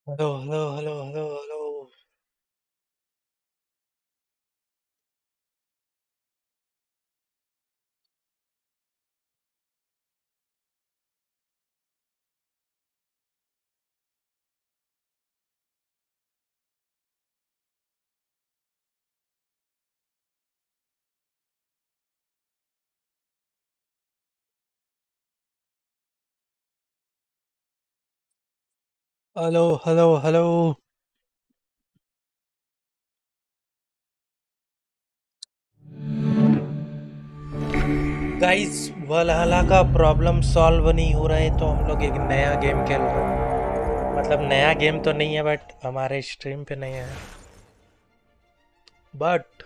Hello, hello, hello, hello, hello. Hello, hello, hello. Guys Valhalla का problem solve नहीं हो रहा है तो हम लोग एक नया गेम खेल रहे हैं। मतलब नया गेम तो नहीं है बट हमारे स्ट्रीम पे नहीं है। बट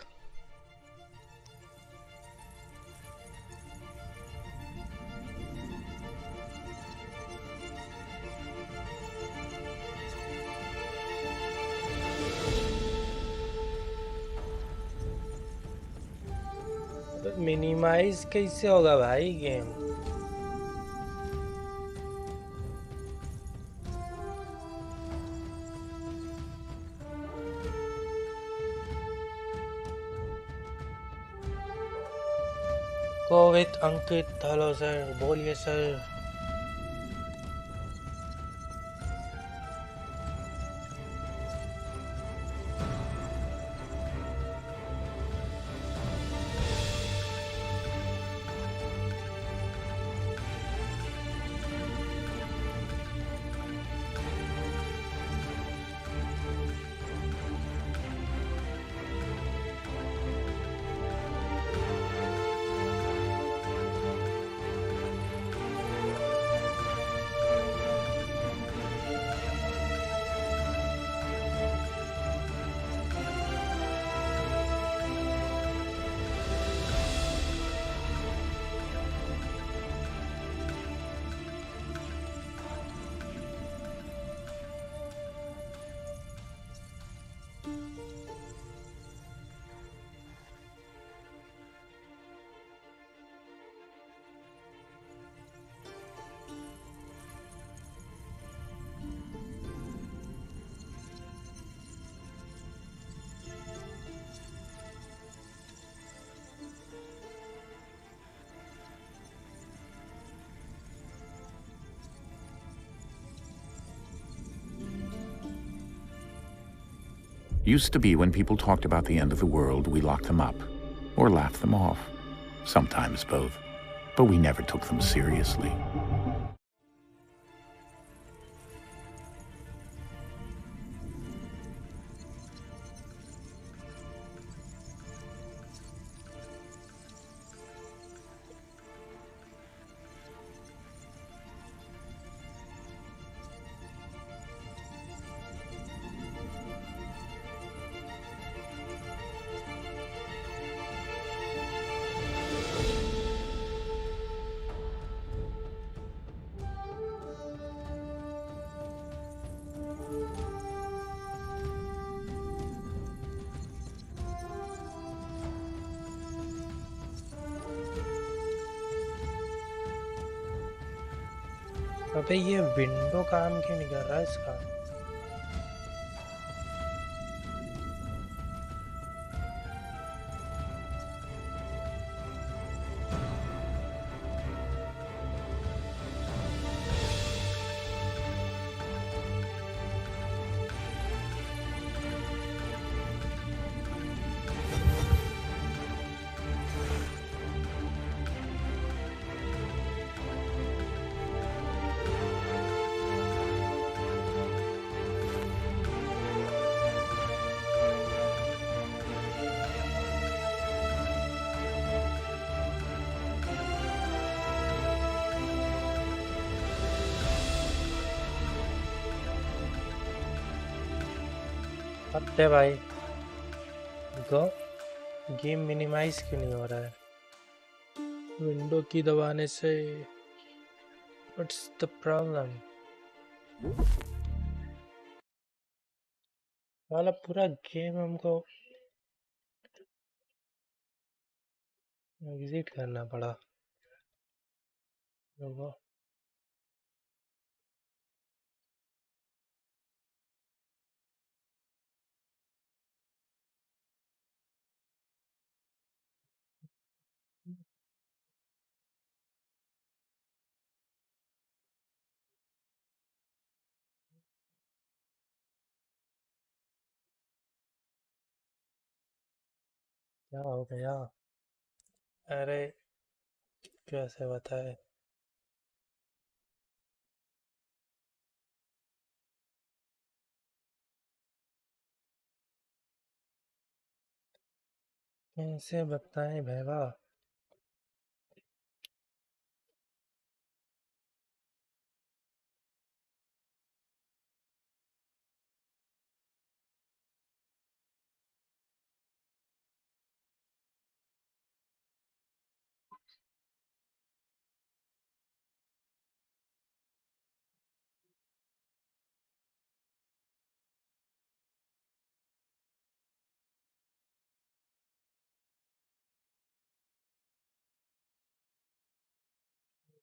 मिनिमाइज कैसे होगा भाई game? Go with Ankit. Hello sir, बोलिए sir. Used to be when people talked about the end of the world, we locked them up or laughed them off. Sometimes both. But we never took them seriously. अबे ये window काम क्यों नहीं कर रहा है इसका? अबे भाई गो गेम मिनिमाइज क्यों नहीं हो रहा है? विंडो की दबाने से व्हाट्स द प्रॉब्लम? वाला पूरा गेम हमको एग्जिट करना पड़ा। रुको। क्या हो गया? अरे कैसे बताए? कैसे बताएं भैया?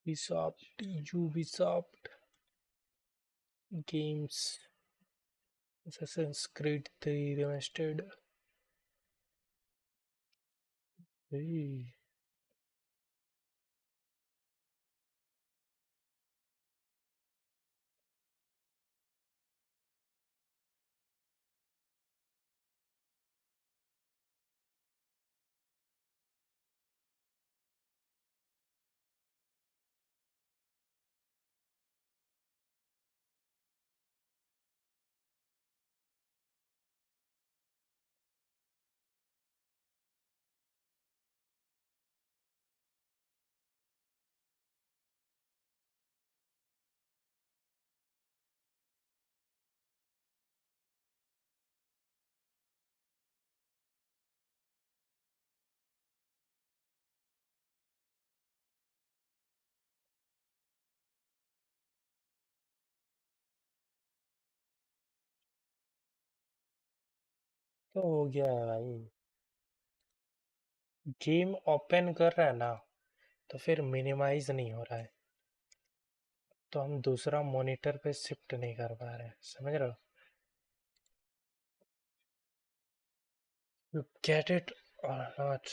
Ubisoft games, Assassin's Creed 3 Remastered. Hey, तो हो गया है भाई। गेम ओपन कर रहा है ना, तो फिर मिनिमाइज नहीं हो रहा है, तो हम दूसरा मॉनिटर पे शिफ्ट नहीं कर पा रहे हैं, समझ रहे हो? You get it or not?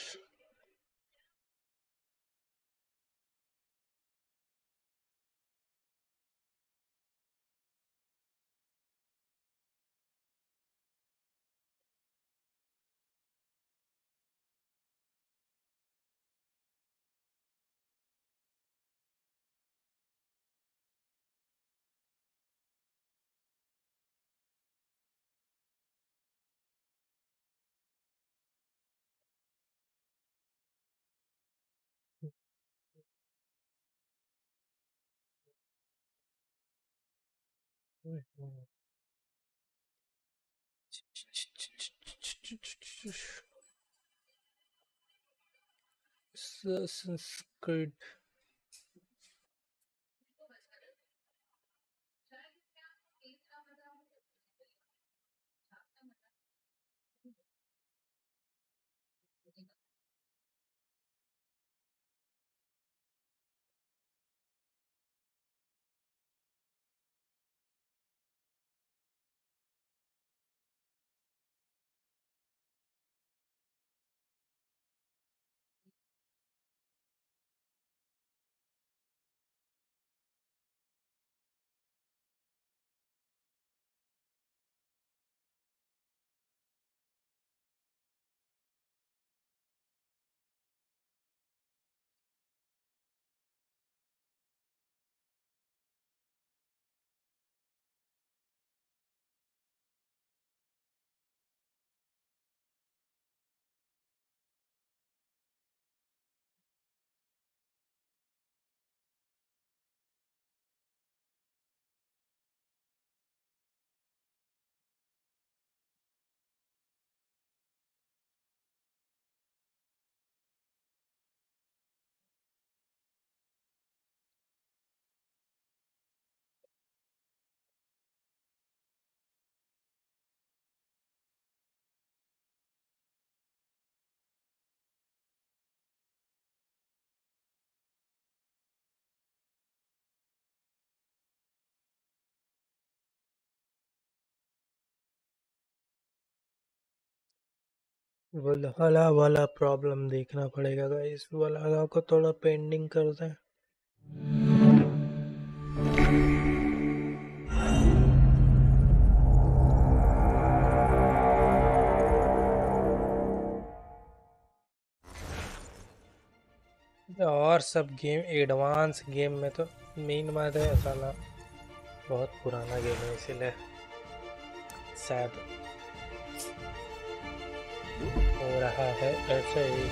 Assassin's Creed. वलहला वाला प्रॉब्लम देखना पड़ेगा गाइस, वलहला को थोड़ा पेंडिंग कर दें। और सब गेम एडवांस गेम में तो मेन बात है साला बहुत पुराना गेम है इसीलिए शायद हो रहा है ऐसे ही।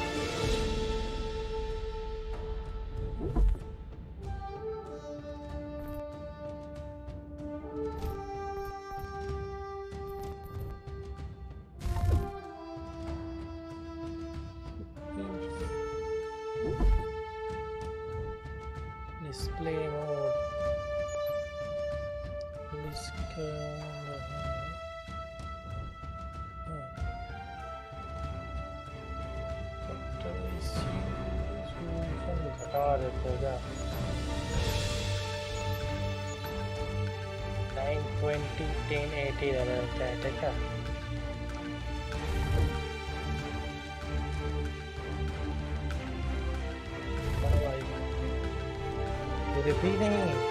डिस्प्ले मोड इसके घटा देते क्या 920 1080 रहता है ठीक है। फिर भी नहीं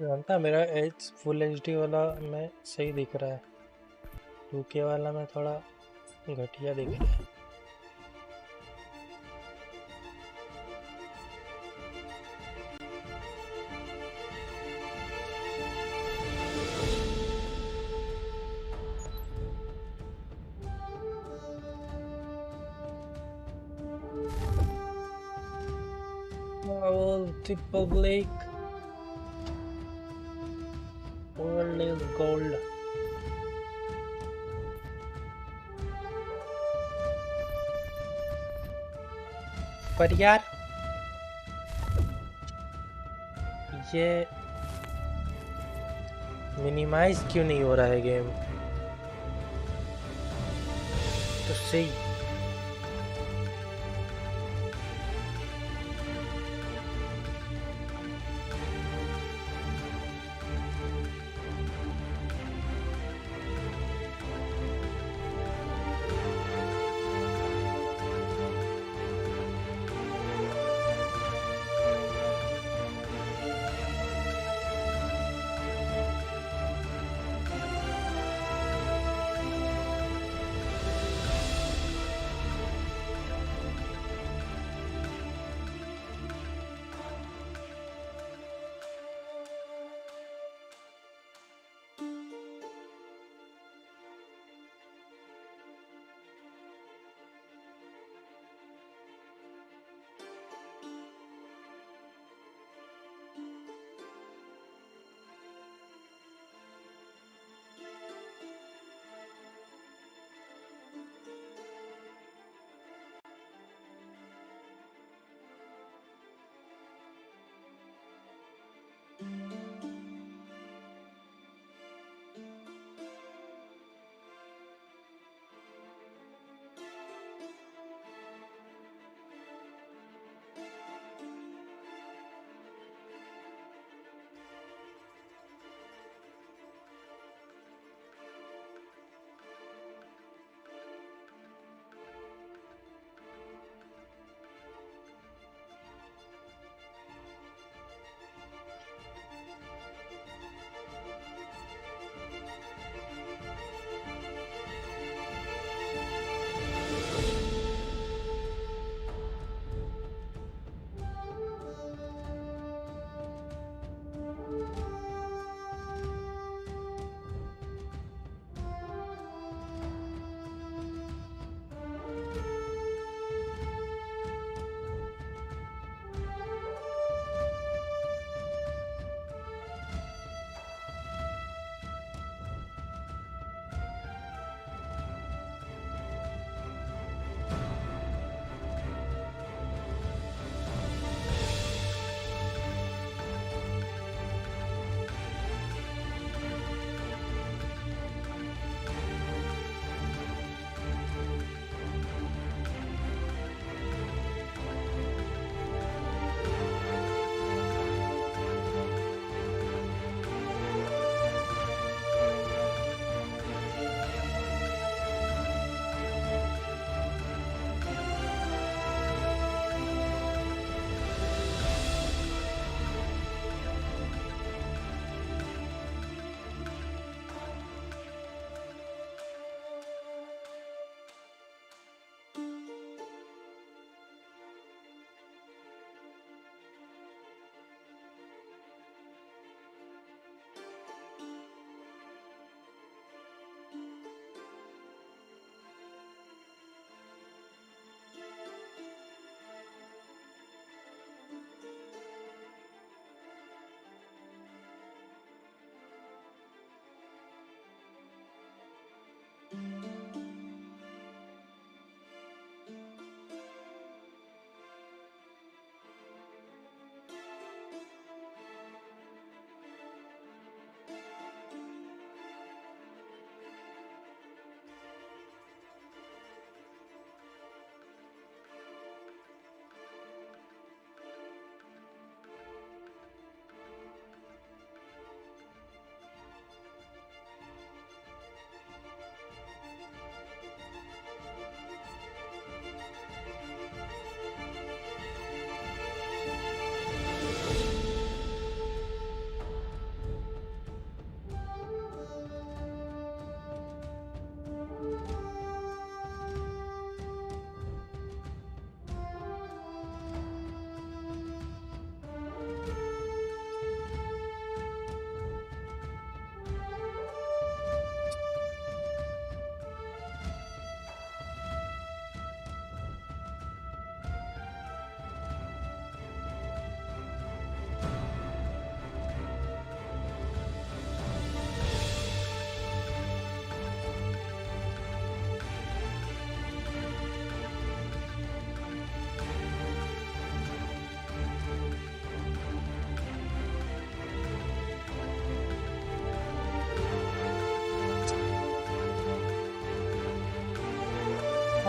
जानता मेरा एच फुल एच डी वाला में सही दिख रहा है 2K वाला में थोड़ा घटिया दिख रहा है। All the public world is gold. पर यार ये मिनिमाइज क्यों नहीं हो रहा है गेम तो सही।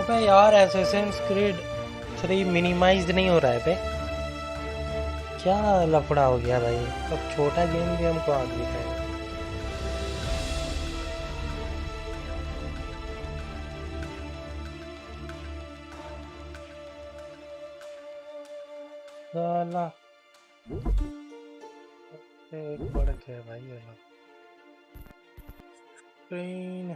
अबे यार एसेसिन्स क्रीड 3 मिनिमाइज नहीं हो रहा है बे, क्या लफड़ा हो गया भाई। अब छोटा गेम भी हमको आग दिखाएगा। साला एक बढ़ के भाई ये लोग ट्रेन।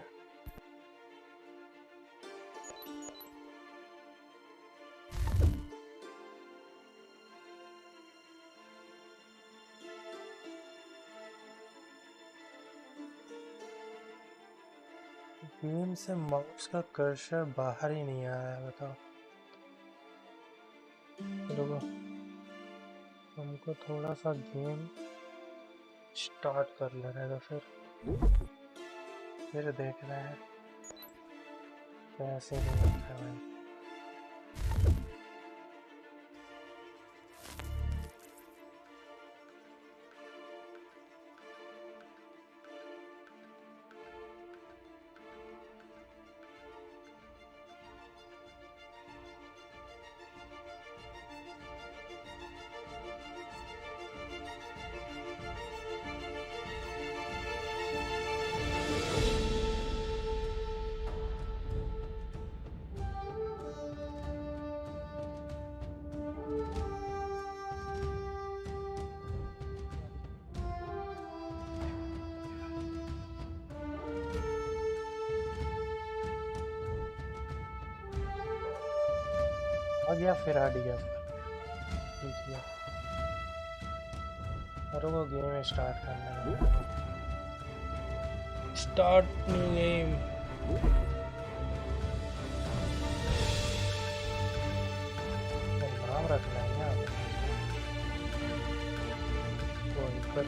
गेम से माउस का कर्सर बाहर ही नहीं आ रहा है, बताओ। रुको, हमको थोड़ा सा गेम स्टार्ट कर लेना है, तो फिर देख रहे हैं कैसे नहीं होता है भाई। आ गया, फिर हट गया, ठीक है। रुको, गेम स्टार्ट करना है। Start new game. नाम रखना है यार, कोई पर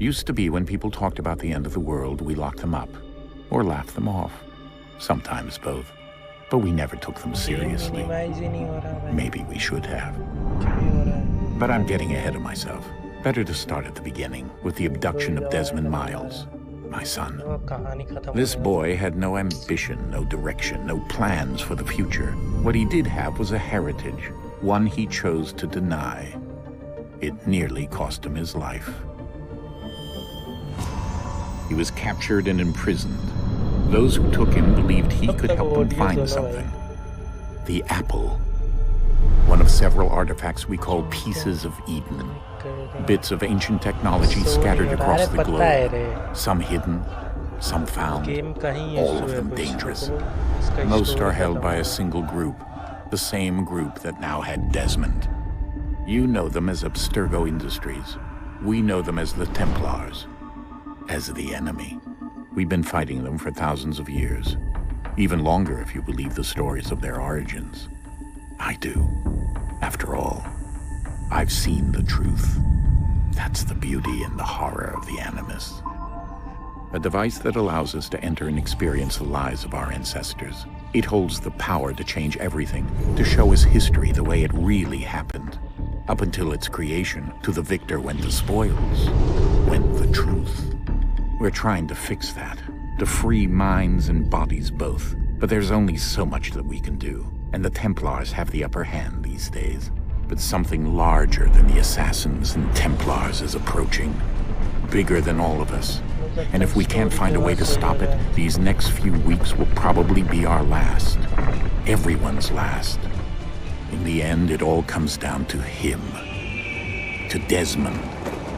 Used to be when people talked about the end of the world, we locked them up or laughed them off. Sometimes both. But we never took them seriously. Maybe we should have. But I'm getting ahead of myself. Better to start at the beginning with the abduction of Desmond Miles, my son. This boy had no ambition, no direction, no plans for the future. What he did have was a heritage, one he chose to deny. It nearly cost him his life. He was captured and imprisoned. Those who took him believed he could help them find something. The apple. One of several artifacts we call pieces of Eden. Bits of ancient technology scattered across the globe. Some hidden, some found, all of them dangerous. Most are held by a single group, the same group that now had Desmond. You know them as Abstergo Industries. We know them as the Templars. As the enemy. We've been fighting them for thousands of years. Even longer if you believe the stories of their origins. I do. After all, I've seen the truth. That's the beauty and the horror of the Animus. A device that allows us to enter and experience the lives of our ancestors. It holds the power to change everything, to show us history the way it really happened. Up until its creation, to the victor went the spoils, went the truth. We're trying to fix that, to free minds and bodies both. But there's only so much that we can do, and the Templars have the upper hand these days. But something larger than the Assassins and Templars is approaching, bigger than all of us. And if we can't find a way to stop it, these next few weeks will probably be our last. Everyone's last. In the end, it all comes down to him. To Desmond.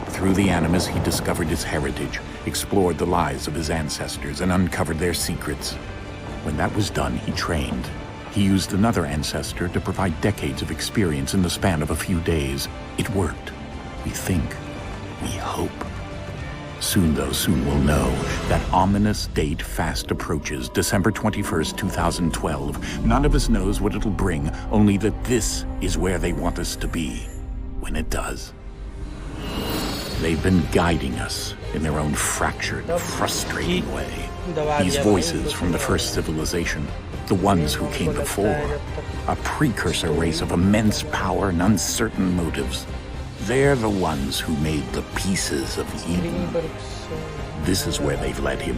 Through the Animus, he discovered his heritage, explored the lives of his ancestors, and uncovered their secrets. When that was done, he trained. He used another ancestor to provide decades of experience in the span of a few days. It worked. We think. We hope. Soon, though, soon we'll know. That ominous date fast approaches, December 21st, 2012. None of us knows what it'll bring, only that this is where they want us to be. When it does. They've been guiding us in their own fractured, frustrating way. दबा These दिया भाई voices कुछ from the नहीं first होगा। civilization, the ones who came मुझको लगता है before, जब तक a precursor race of immense power and uncertain motives. They're the ones who made the pieces of screen Eden. पर This is where they've led him,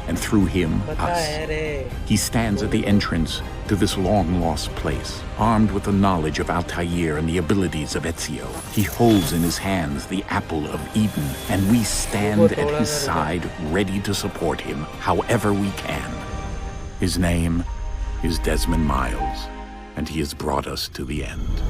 and through him, पता us. है रे He stands at the entrance to this long-lost place, armed with the knowledge of Altair and the abilities of Ezio. He holds in his hands the apple of Eden, and we stand at his side, ready to support him however we can. His name is Desmond Miles, and he has brought us to the end.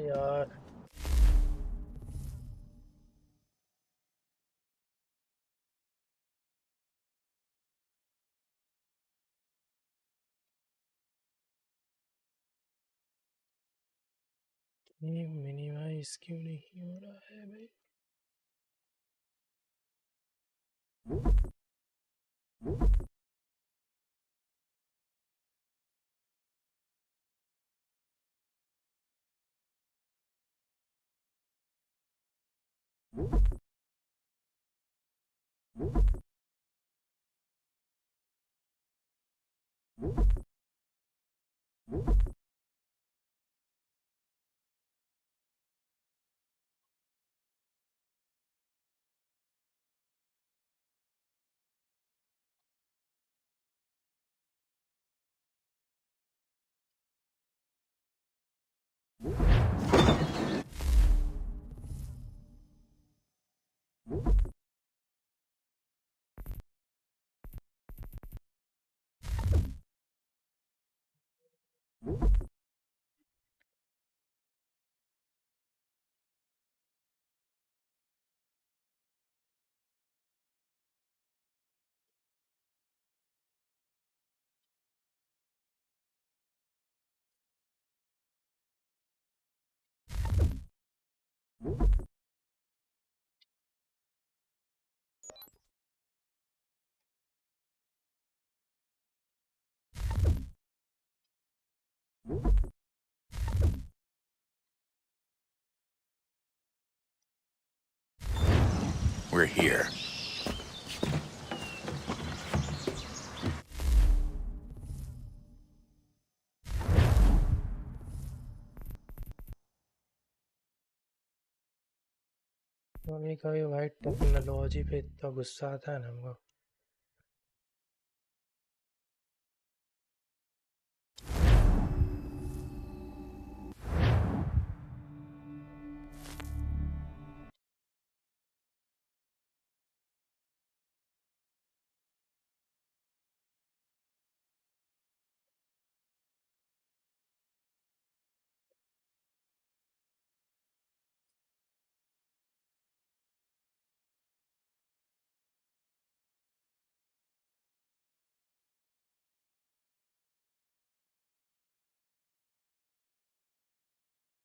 यार ये minimise क्यों नहीं हो रहा है भाई We're here. कभी कभी वाइट टेक्नोलॉजी पे इतना गुस्सा आता है ना हमको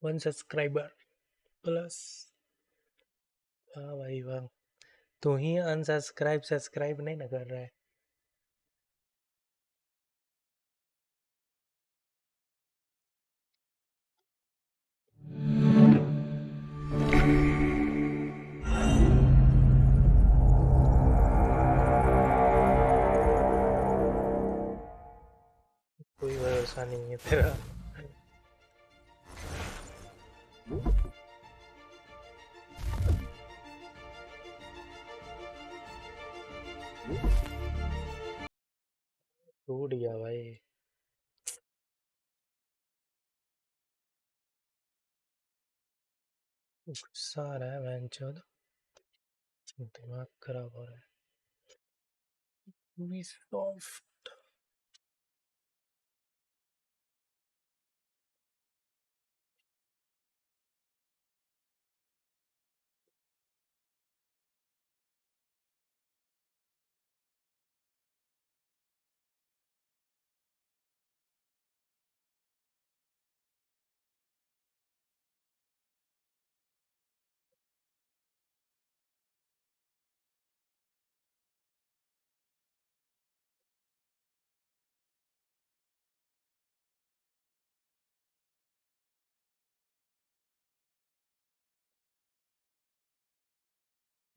वन सब्सक्राइबर प्लस वाह भाई वाह तू ही अनसब्सक्राइब सब्सक्राइब नहीं ना कर रहा है कोई भरोसा नहीं है तेरा टूट गया भाई गुस्सा आ रहा है बहनचोद दिमाग खराब हो रहा है Be soft.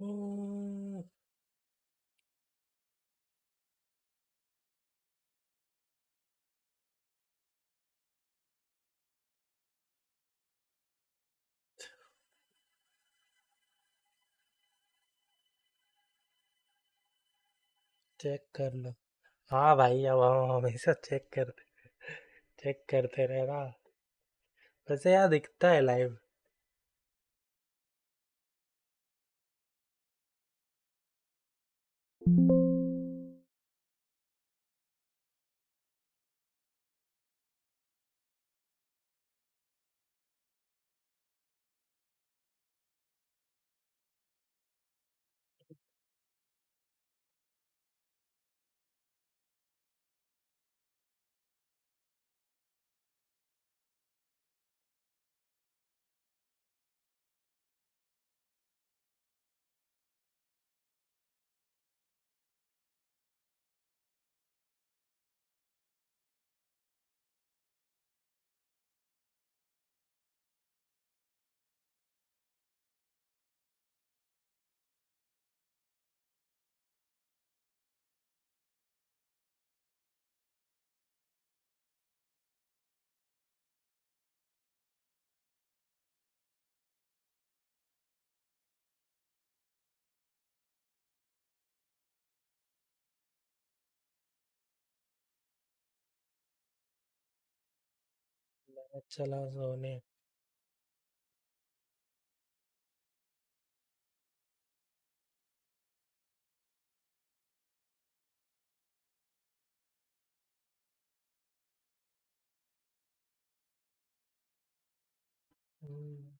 चेक कर लो। हाँ भाई, अब हम हमेशा चेक करते रहना। वैसे यार दिखता है लाइव। मैं चला सोने। हम्म,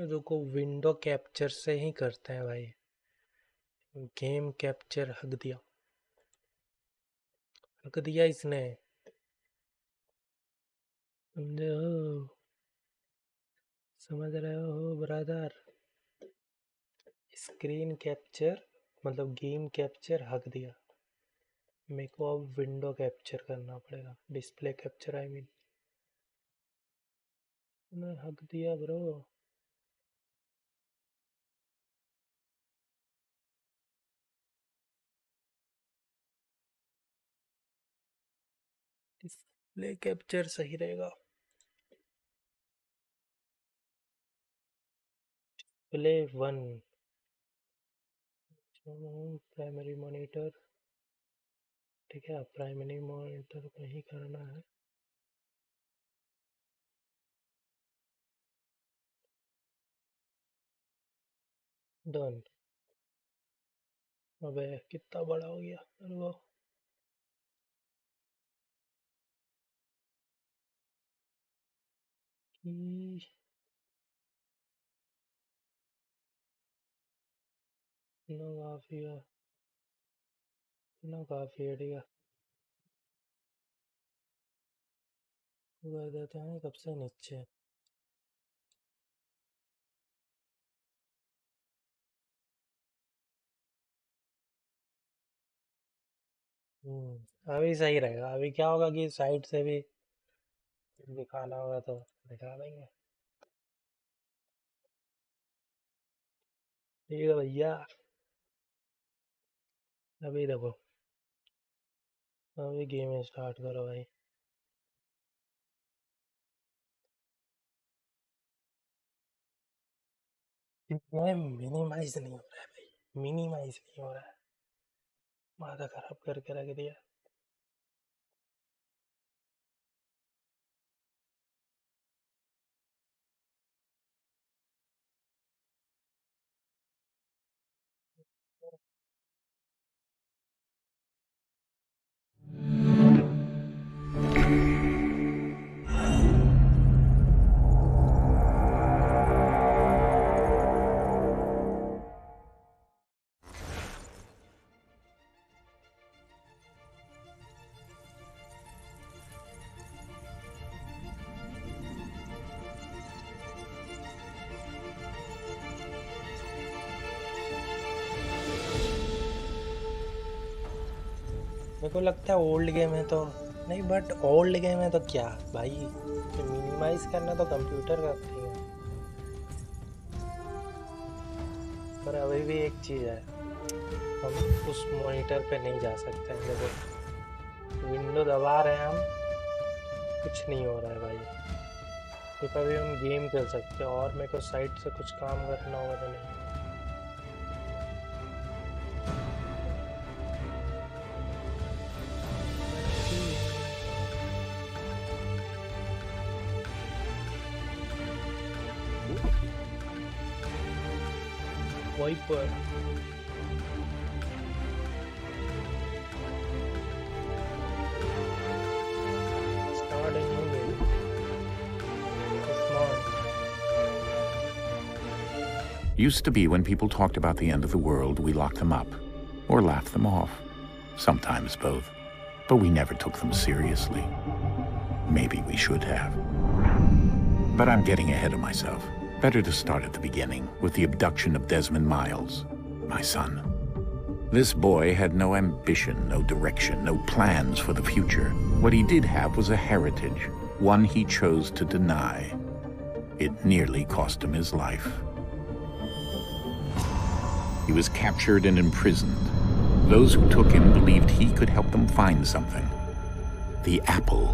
रुको, विंडो कैप्चर से ही करते हैं भाई। गेम कैप्चर हक दिया इसने। समझे हो? समझ रहे हो ब्रदर? स्क्रीन कैप्चर मतलब गेम कैप्चर हक दिया। मेरे को अब विंडो कैप्चर करना पड़ेगा, डिस्प्ले कैप्चर आई मीन। मैं हक दिया ब्रो। डिस्प्ले कैप्चर सही रहेगा। Play one, primary monitor. ठीक है, प्राइमरी मॉनिटर को ही करना है। डन। अबे कितना बड़ा हो गया। रुको। कि- इतना काफी है। इतना काफी है, ठीक है। कर देते हैं सबसे नीचे। अभी सही रहेगा। अभी क्या होगा कि साइड से भी दिखाना होगा तो दिखा देंगे। ठीक है भैया। अभी देखो, अभी गेम स्टार्ट करो भाई। गेम मिनिमाइज नहीं हो रहा है भाई, मिनिमाइज नहीं हो रहा है। माथा खराब करके रख दिया। मेरे को लगता है ओल्ड गेम है तो नहीं, बट ओल्ड गेम है तो क्या भाई, मिनिमाइज करना तो कंप्यूटर का thing है। पर अभी भी एक चीज़ है, हम उस मॉनिटर पे नहीं जा सकते हैं। देखो विंडो दबा रहे हैं हम, कुछ नहीं हो रहा है भाई। सिर्फ अभी हम गेम खेल सकते हैं, और मेरे को साइड से कुछ काम करना होगा तो नहीं। Viper start a new game. Smart. Used to be when people talked about the end of the world, we locked them up or laughed them off. Sometimes both. But we never took them seriously. Maybe we should have. But I'm getting ahead of myself. Better to start at the beginning, with the abduction of Desmond Miles, my son. This boy had no ambition, no direction, no plans for the future. What he did have was a heritage, one he chose to deny. It nearly cost him his life. He was captured and imprisoned. Those who took him believed he could help them find something. The apple.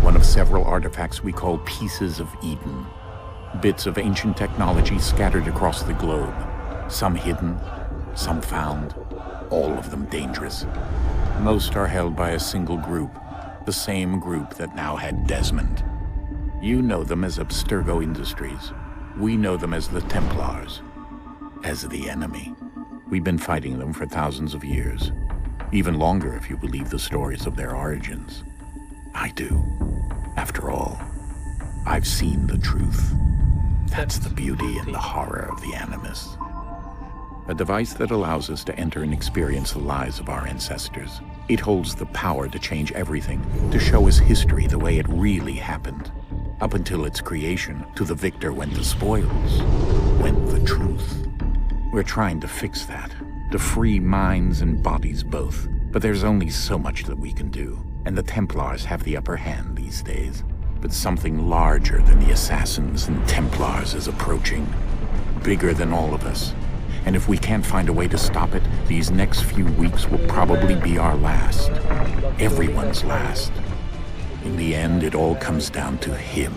One of several artifacts we call pieces of Eden. Bits of ancient technology scattered across the globe. Some hidden, some found, all of them dangerous. Most are held by a single group, the same group that now had Desmond. You know them as Abstergo Industries. We know them as the Templars, as the enemy. We've been fighting them for thousands of years, even longer if you believe the stories of their origins. I do. After all, I've seen the truth. That's the beauty and the horror of the Animus. A device that allows us to enter and experience the lives of our ancestors. It holds the power to change everything, to show us history the way it really happened. Up until its creation, to the victor went the spoils, went the truth. We're trying to fix that, to free minds and bodies both. But there's only so much that we can do, and the Templars have the upper hand these days. But something larger than the assassins and Templars is approaching, bigger than all of us. And if we can't find a way to stop it, these next few weeks will probably be our last. Everyone's last. In the end, it all comes down to him.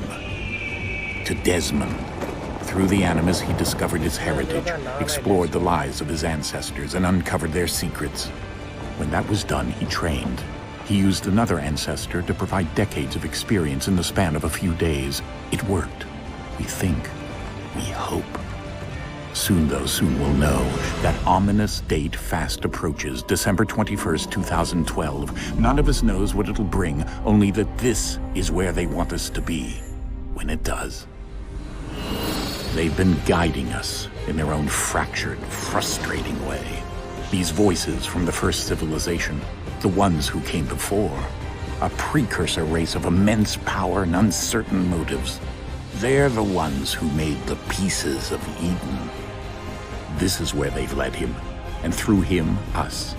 To Desmond. Through the Animus, he discovered his heritage, explored the lives of his ancestors, and uncovered their secrets. When that was done, he trained. He used another ancestor to provide decades of experience in the span of a few days. It worked. We think. We hope. Soon, though, soon we'll know. That ominous date fast approaches, December 21st, 2012. None of us knows what it'll bring, only that this is where they want us to be. When it does. They've been guiding us in their own fractured, frustrating way. These voices from the first civilization, the ones who came before, a precursor race of immense power and uncertain motives. They're the ones who made the pieces of Eden. This is where they've led him, and through him, us.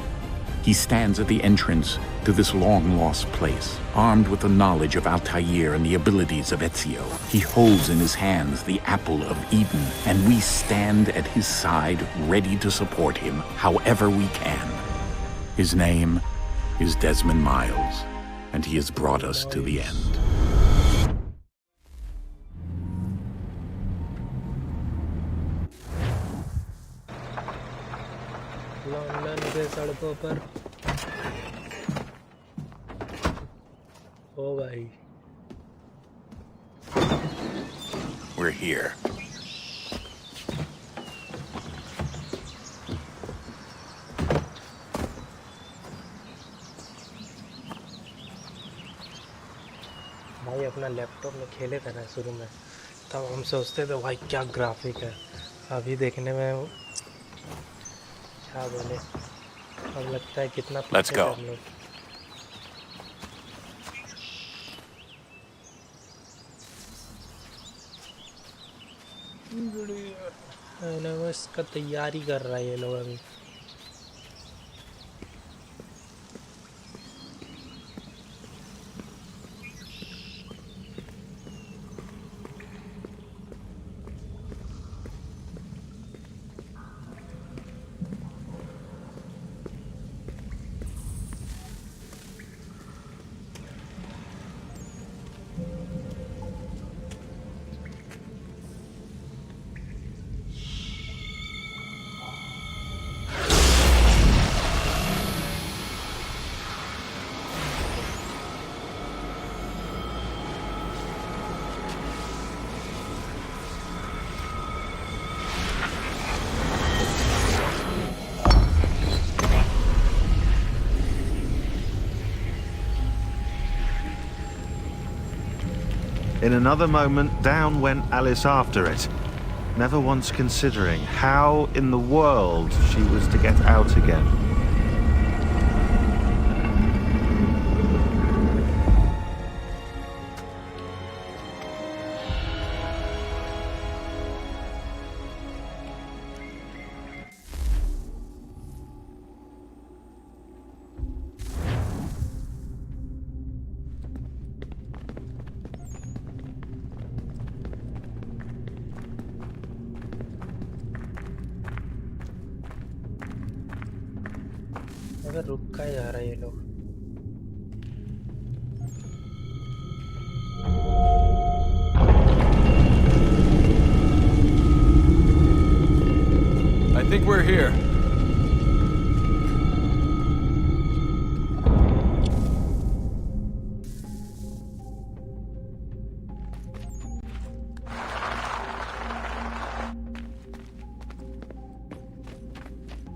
He stands at the entrance to this long-lost place, armed with the knowledge of Altair and the abilities of Ezio. He holds in his hands the apple of Eden, and we stand at his side, ready to support him however we can. His name is Desmond Miles, and he has brought us to the end. London के सड़कों पर ओ भाई We're here. भाई अपना laptop में खेले थे ना शुरू में, तब हम सोचते थे भाई क्या ग्राफिक है। अभी देखने में क्या बोले, अब लगता है कितना Let's पीछे go. हम लोग। एनिमस का तैयारी कर रहा है ये लोग अभी। In another moment, down went Alice after it, never once considering how in the world she was to get out again. अगर रुक का जा रहा है ये लोग I think we're here.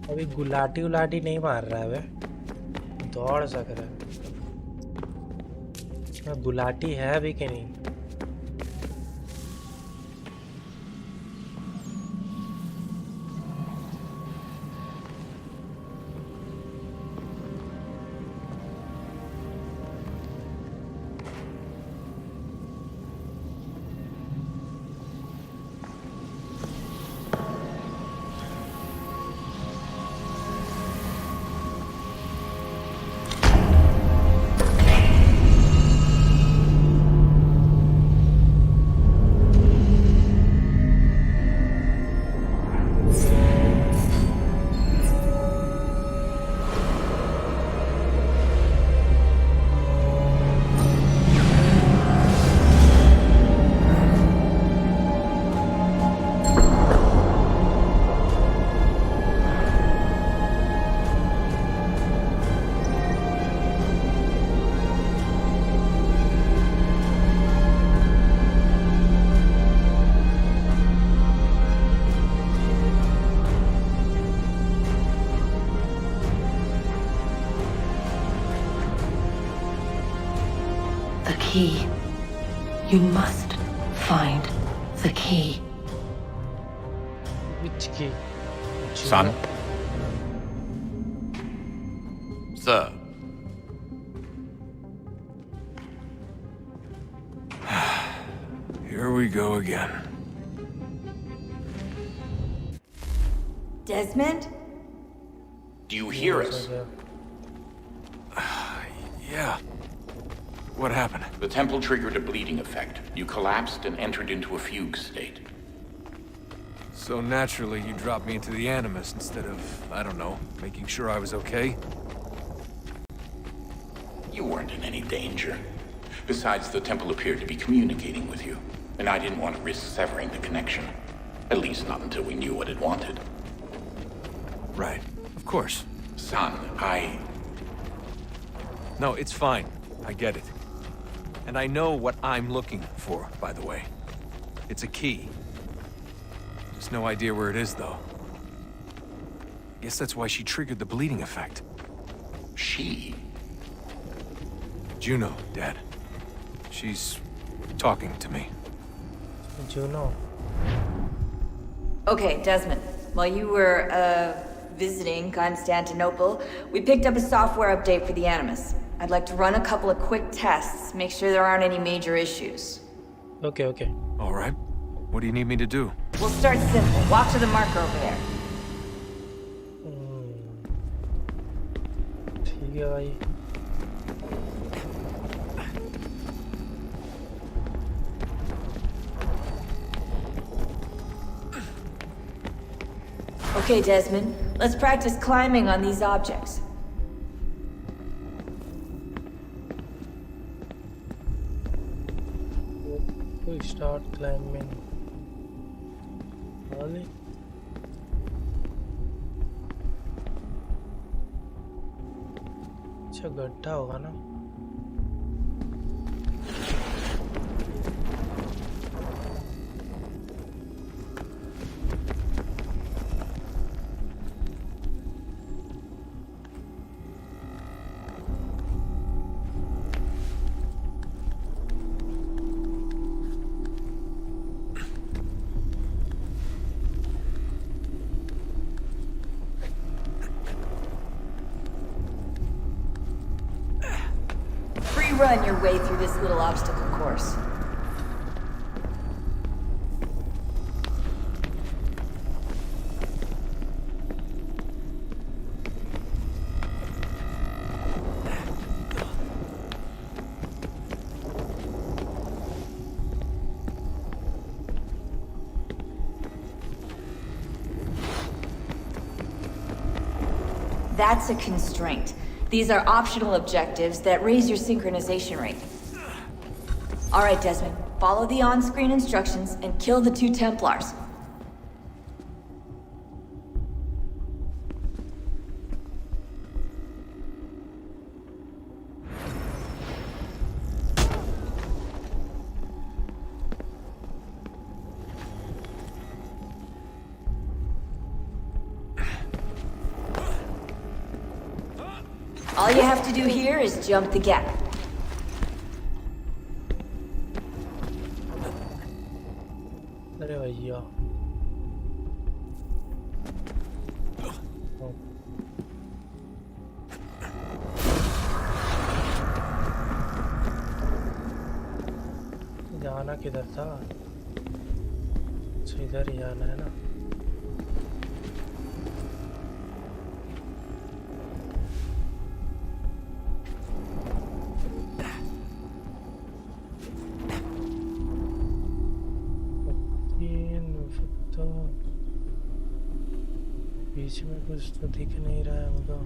अभी गुलाटी उलाटी नहीं मार रहा है वे दौड़ सक रहा है गुलाटी है भी कि नहीं Key. You must find the key. Which key? Son? Sir. Here we go again. Desmond? Do you hear us? Yeah. What happened? The temple triggered a bleeding effect. You collapsed and entered into a fugue state. So naturally, you dropped me into the Animus instead of, I don't know, making sure I was okay? You weren't in any danger. Besides, the temple appeared to be communicating with you, and I didn't want to risk severing the connection. At least not until we knew what it wanted. Right. Of course. Son, No, it's fine. I get it. And I know what I'm looking for, by the way. It's a key. Just no idea where it is, though. Guess that's why she triggered the bleeding effect. She? Juno, Dad. She's talking to me. Juno. Okay, Desmond. While you were, visiting Constantinople, we picked up a software update for the Animus. I'd like to run a couple of quick tests, make sure there aren't any major issues. Okay, okay. All right. What do you need me to do? We'll start simple. Walk to the marker over there. ठीक है भाई Okay, Desmond. Let's practice climbing on these objects. We start climbing. Really? अच्छा गड्ढा होगा ना run your way through this little obstacle course. That's a constraint. These are optional objectives that raise your synchronization rate. Alright, Desmond. Follow the on-screen instructions and kill the 2 Templars. All you have to do here is jump the gap. अरे भैया जाना किधर था? अच्छा इधर ही जाना है ना? बीच में कुछ तो दिख नहीं रहा है मुझको।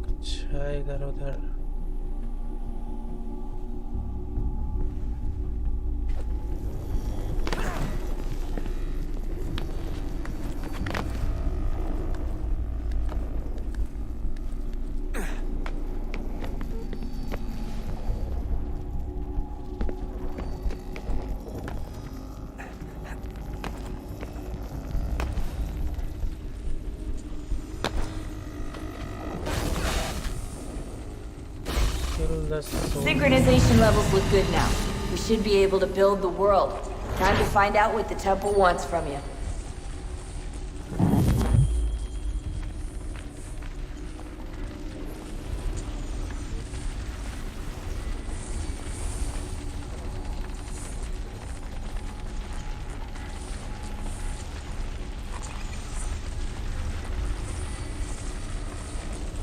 कुछ है इधर उधर। Synchronization levels look good now. We should be able to build the world. Time to find out what the temple wants from you.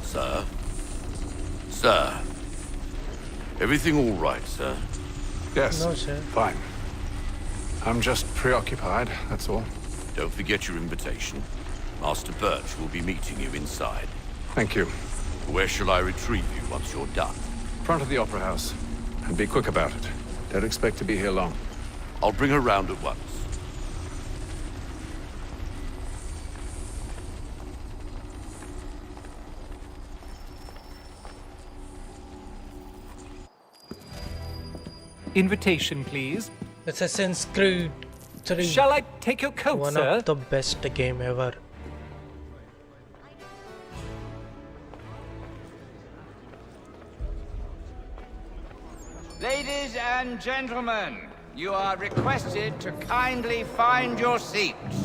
Sir? Sir? Everything all right, sir? Yes, No, sir. fine. I'm just preoccupied, that's all. Don't forget your invitation. Master Birch will be meeting you inside. Thank you. Where shall I retrieve you once you're done? Front of the Opera House. And be quick about it. Don't expect to be here long. I'll bring her round at once. Invitation, please. Assassin's Creed 3. Shall I take your coat, One sir? of the best game ever. Ladies and gentlemen, you are requested to kindly find your seats.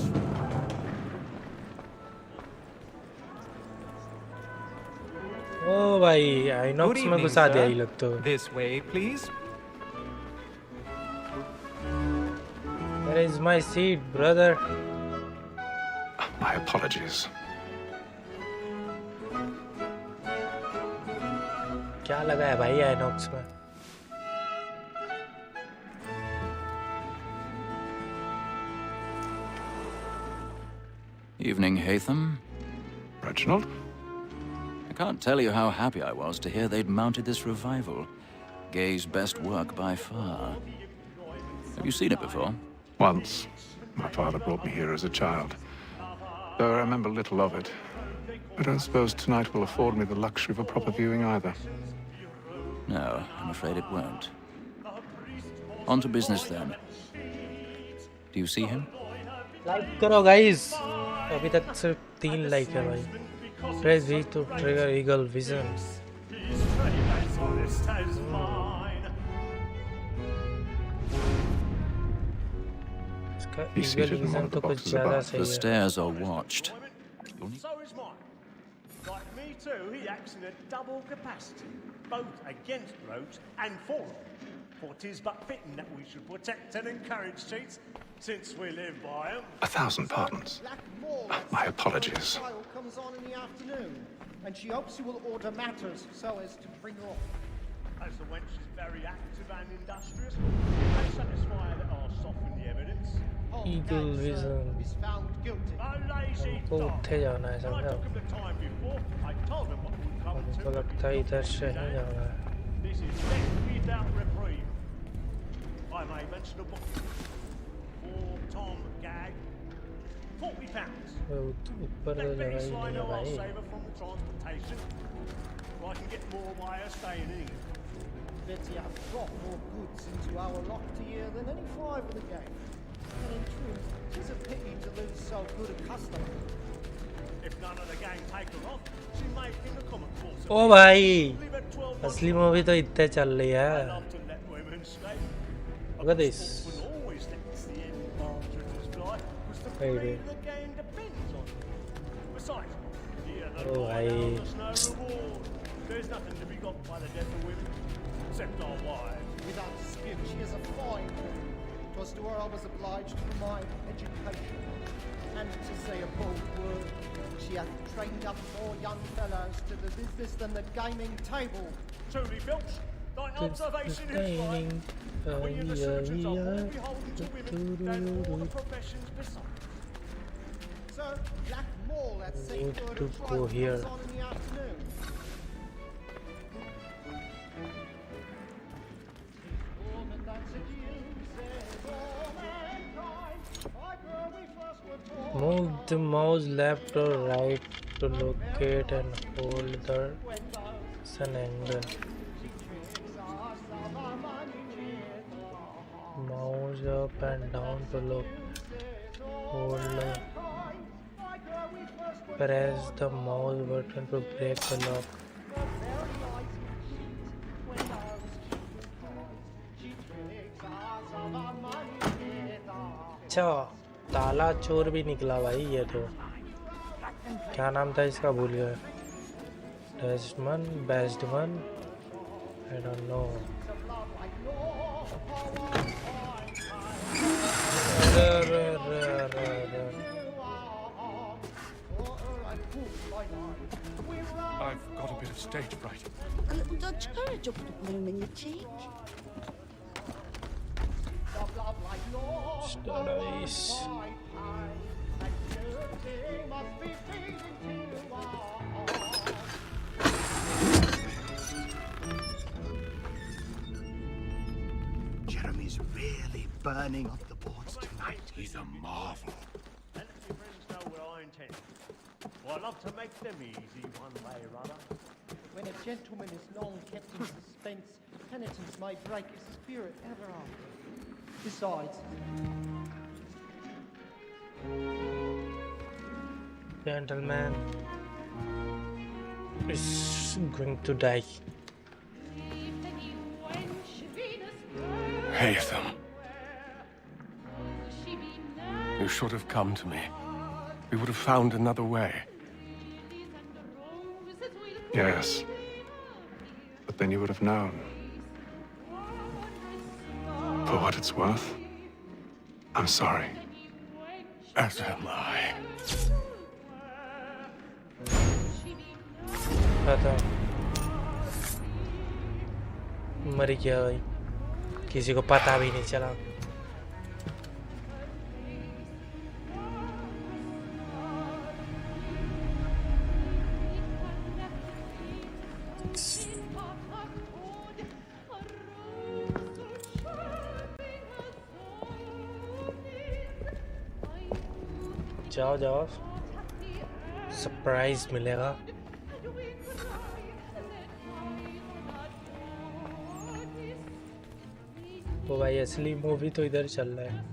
ओ भाई Good INOX में evening, घुसा दिया sir. ये लोग तो। This way, please. Where is my seat, brother? My apologies. क्या लगा है भाई आइनॉक्स में? Evening, Hatham. Reginald? I can't tell you how happy I was to hear they'd mounted this revival. Gay's best work by far. Have you seen it before? Once. My father brought me here as a child. Though I remember little of it. I don't suppose tonight will afford me the luxury of a proper viewing either. No, I'm afraid it won't. On to business then. Do you see him? Like करो guys. अभी तक सिर्फ 3 like है भाई। Press V to trigger eagle vision. इसका Be eagle seated and vision one of तो the कुछ boxes ज़्यादा above. सही The है। stairs are watched. So is mine. Like me too, he acts in a double capacity, both against rogues and for them. For 'tis but fitting that we should protect and encourage cheats, since we live by them. 1,000 pardons. My apologies. Trial comes on in the afternoon, and she hopes you will order matters so as to bring her off. As the wench is very active and industrious, they satisfy that I'll soften the evidence. Eagle Vision Is found guilty. A lazy हमको dog. उठे जाना है When I समझा took him the time before, I told him what would come हमको to लगता है इधर से ही जाना है This is death without reprieve. I may mention a book for Tom Gag. £40. ऊपर तो That जगह Betty ही नहीं Slino है I'll भाई save her from the transportation. Or I can get more by her staying in England. Betty have brought more goods into our locked year than any five of the gang. And in truth, 'tis a pity to lose so good a customer. If none of the gang take her off, she may think the common course. ओ भाई Leave her 12 months. असली movie तो इतने चल रही I है love to let women stay. Look at this. Sportsman always thinks the end after this guy was the Hey, breed dude. the game depends on. Besides, here the Oh, line hey. there's no reward. There's nothing to be got by the death of women, except our wives. Without dispute, she is a fine woman. 'Twas to her I was obliged for my education. And to say a bold word, she hath trained up more young fellows to the business than the gaming table. Truly, Filch, thy observation is right. When you're the surgeons are more beholden to women than all the professions beside. Sir, Black Mall at Need Sector to trial go here. comes on in the afternoon. Move the mouse left or right to locate and hold the sun angle. Mouse up and down to look. Hold. Press the mouse button to break the lock. अच्छा ताला चोर भी निकला भाई ये तो क्या नाम था इसका भूल गया best man I don't know I've got a bit of stage fright. A little Dutch courage will put a bloom in your cheek. Nice. Jeremy's really burning up the boards tonight. He's a marvel. And if your friends know what I intend. Well, I love to make them easy one way or other. When a gentleman is long kept in suspense, penitence may break his spirit ever after. Besides, Gentleman is going to die. Haytham. You should have come to me. We would have found another way. Yes. But then you would have known. For what it's worth, I'm sorry. As am I. पता मर गया भाई किसी को पता भी नहीं चला जाओ जाओ सरप्राइज मिलेगा तो भाई असली मूवी तो इधर चल रहा है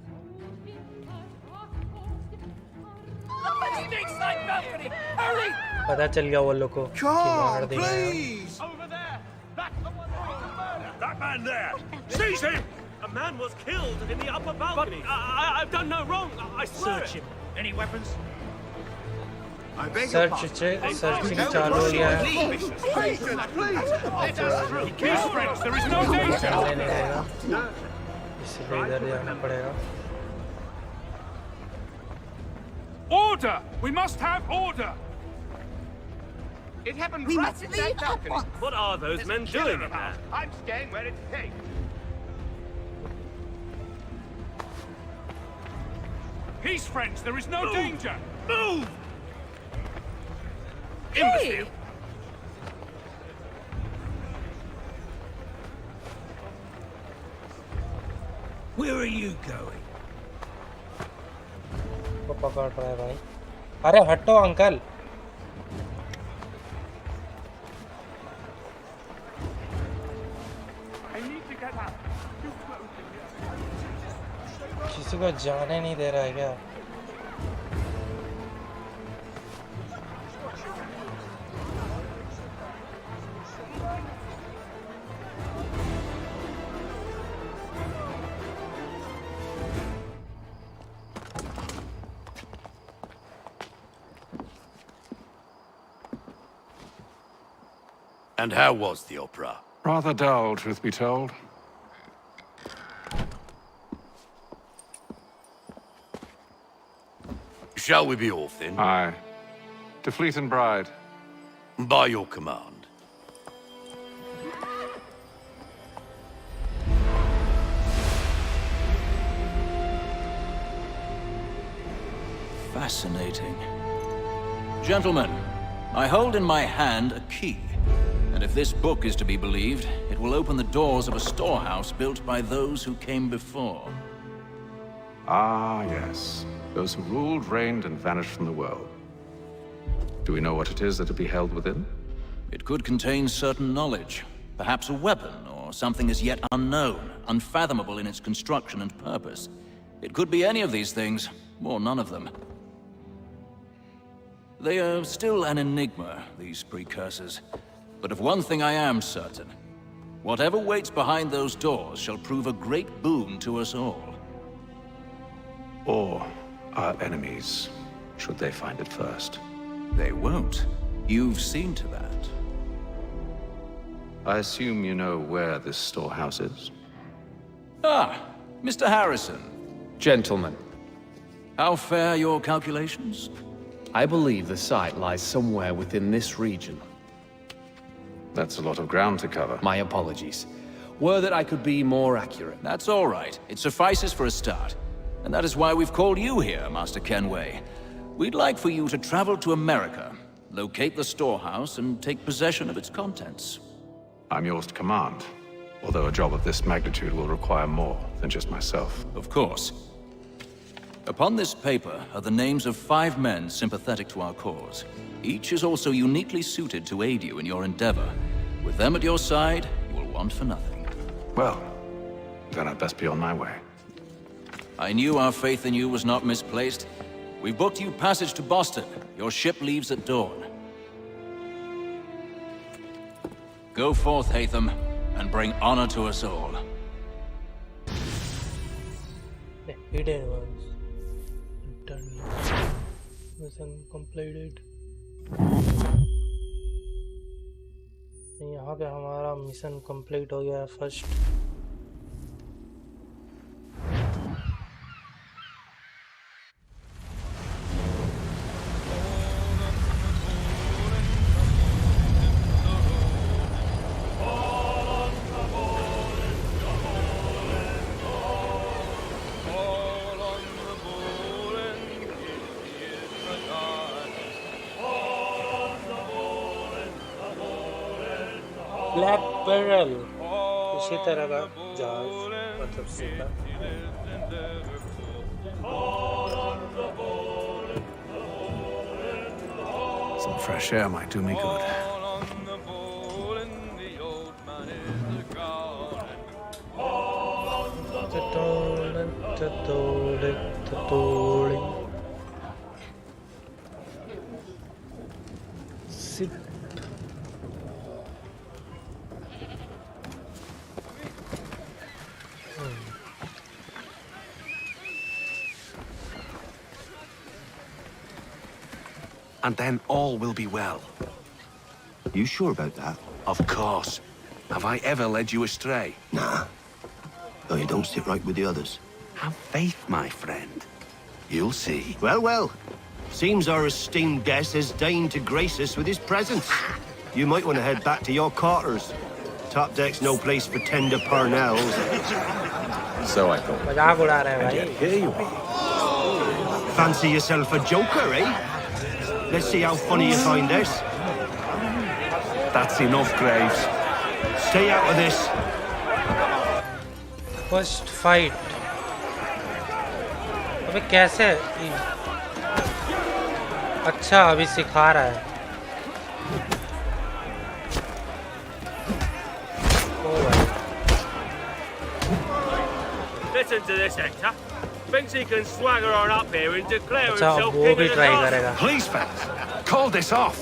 पता चल गया वो लोग को कि मार देंगे That man there! Seize him! A man was killed in the upper balcony. But I've done no wrong. I swear. Search him. Any weapons? Searching चालू हो गया है। इसलिए इधर जाना पड़ेगा। Order! We must have order! It happened We right must in leave that at balcony. once. What are those men doing in there? I'm staying where it's safe. Peace, friends! There is no danger! Move! Imbecile! Where are you going? वो पकड़ रहा है भाई। अरे हटो uncle. किसी को जाने नहीं दे रहा है क्या? And how was the opera? Rather dull, truth be told. Shall we be off then? Aye. To Fleet and Bride. By your command. Fascinating. Gentlemen, I hold in my hand a key. And if this book is to be believed, it will open the doors of a storehouse built by those who came before. Ah, yes. Those who ruled, reigned, and vanished from the world. Do we know what it is that will be held within? It could contain certain knowledge. Perhaps a weapon, or something as yet unknown, unfathomable in its construction and purpose. It could be any of these things, or none of them. They are still an enigma, these precursors. But of one thing I am certain. Whatever waits behind those doors shall prove a great boon to us all. Or our enemies, should they find it first. They won't. You've seen to that. I assume you know where this storehouse is? Ah, Mr. Harrison. Gentlemen, How fare your calculations? I believe the site lies somewhere within this region. That's a lot of ground to cover. My apologies. Were that I could be more accurate. That's all right. It suffices for a start. And that is why we've called you here, Master Kenway. We'd like for you to travel to America, locate the storehouse, and take possession of its contents. I'm yours to command, although a job of this magnitude will require more than just myself. Of course. Upon this paper are the names of 5 men sympathetic to our cause. Each is also uniquely suited to aid you in your endeavor. With them at your side, you will want for nothing. Well, then I'd best be on my way. I knew our faith in you was not misplaced. We've booked you passage to Boston. Your ship leaves at dawn. Go forth, Hatham, and bring honor to us all. Hidden ones. Done. Mission completed. यहाँ पे हमारा mission complete हो गया है first. Black barrel इसी तरह का जहाज मतलब सीखा। Some fresh air might do me good. Sit. and then all will be well. You sure about that? Of course. Have I ever led you astray? Nah. No, you don't sit right with the others. Have faith, my friend. You'll see. Well, well. Seems our esteemed guest has deigned to grace us with his presence. You might want to head back to your quarters. Top deck's no place for tender parnells. So I thought. मजाक उड़ा रहे हैं And भाई. yet here you are. Fancy yourself a joker, eh? Let's see how funny you find this. That's enough, Graves. Stay out of this. First fight. अबे कैसे? अच्छा अभी सिखा रहा है. Listen to this, Hector. Thinks he can swagger on up here and declare अच्छा himself वो king भी of the ट्राई castle. करेगा. Please, fellas, call this off.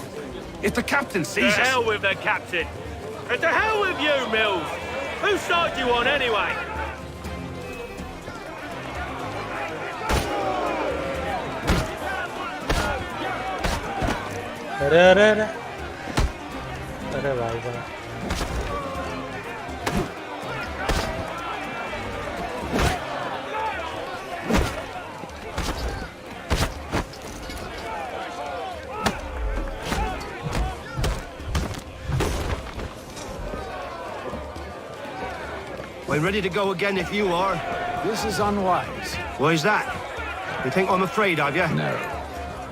If the captain To sees us... hell with the captain. And to hell with you, Mills. Whose side you on anyway? अरे अरे अरे अरे भाई साहब. We're ready to go again if you are. This is unwise. Why is that? You think I'm afraid of you? No.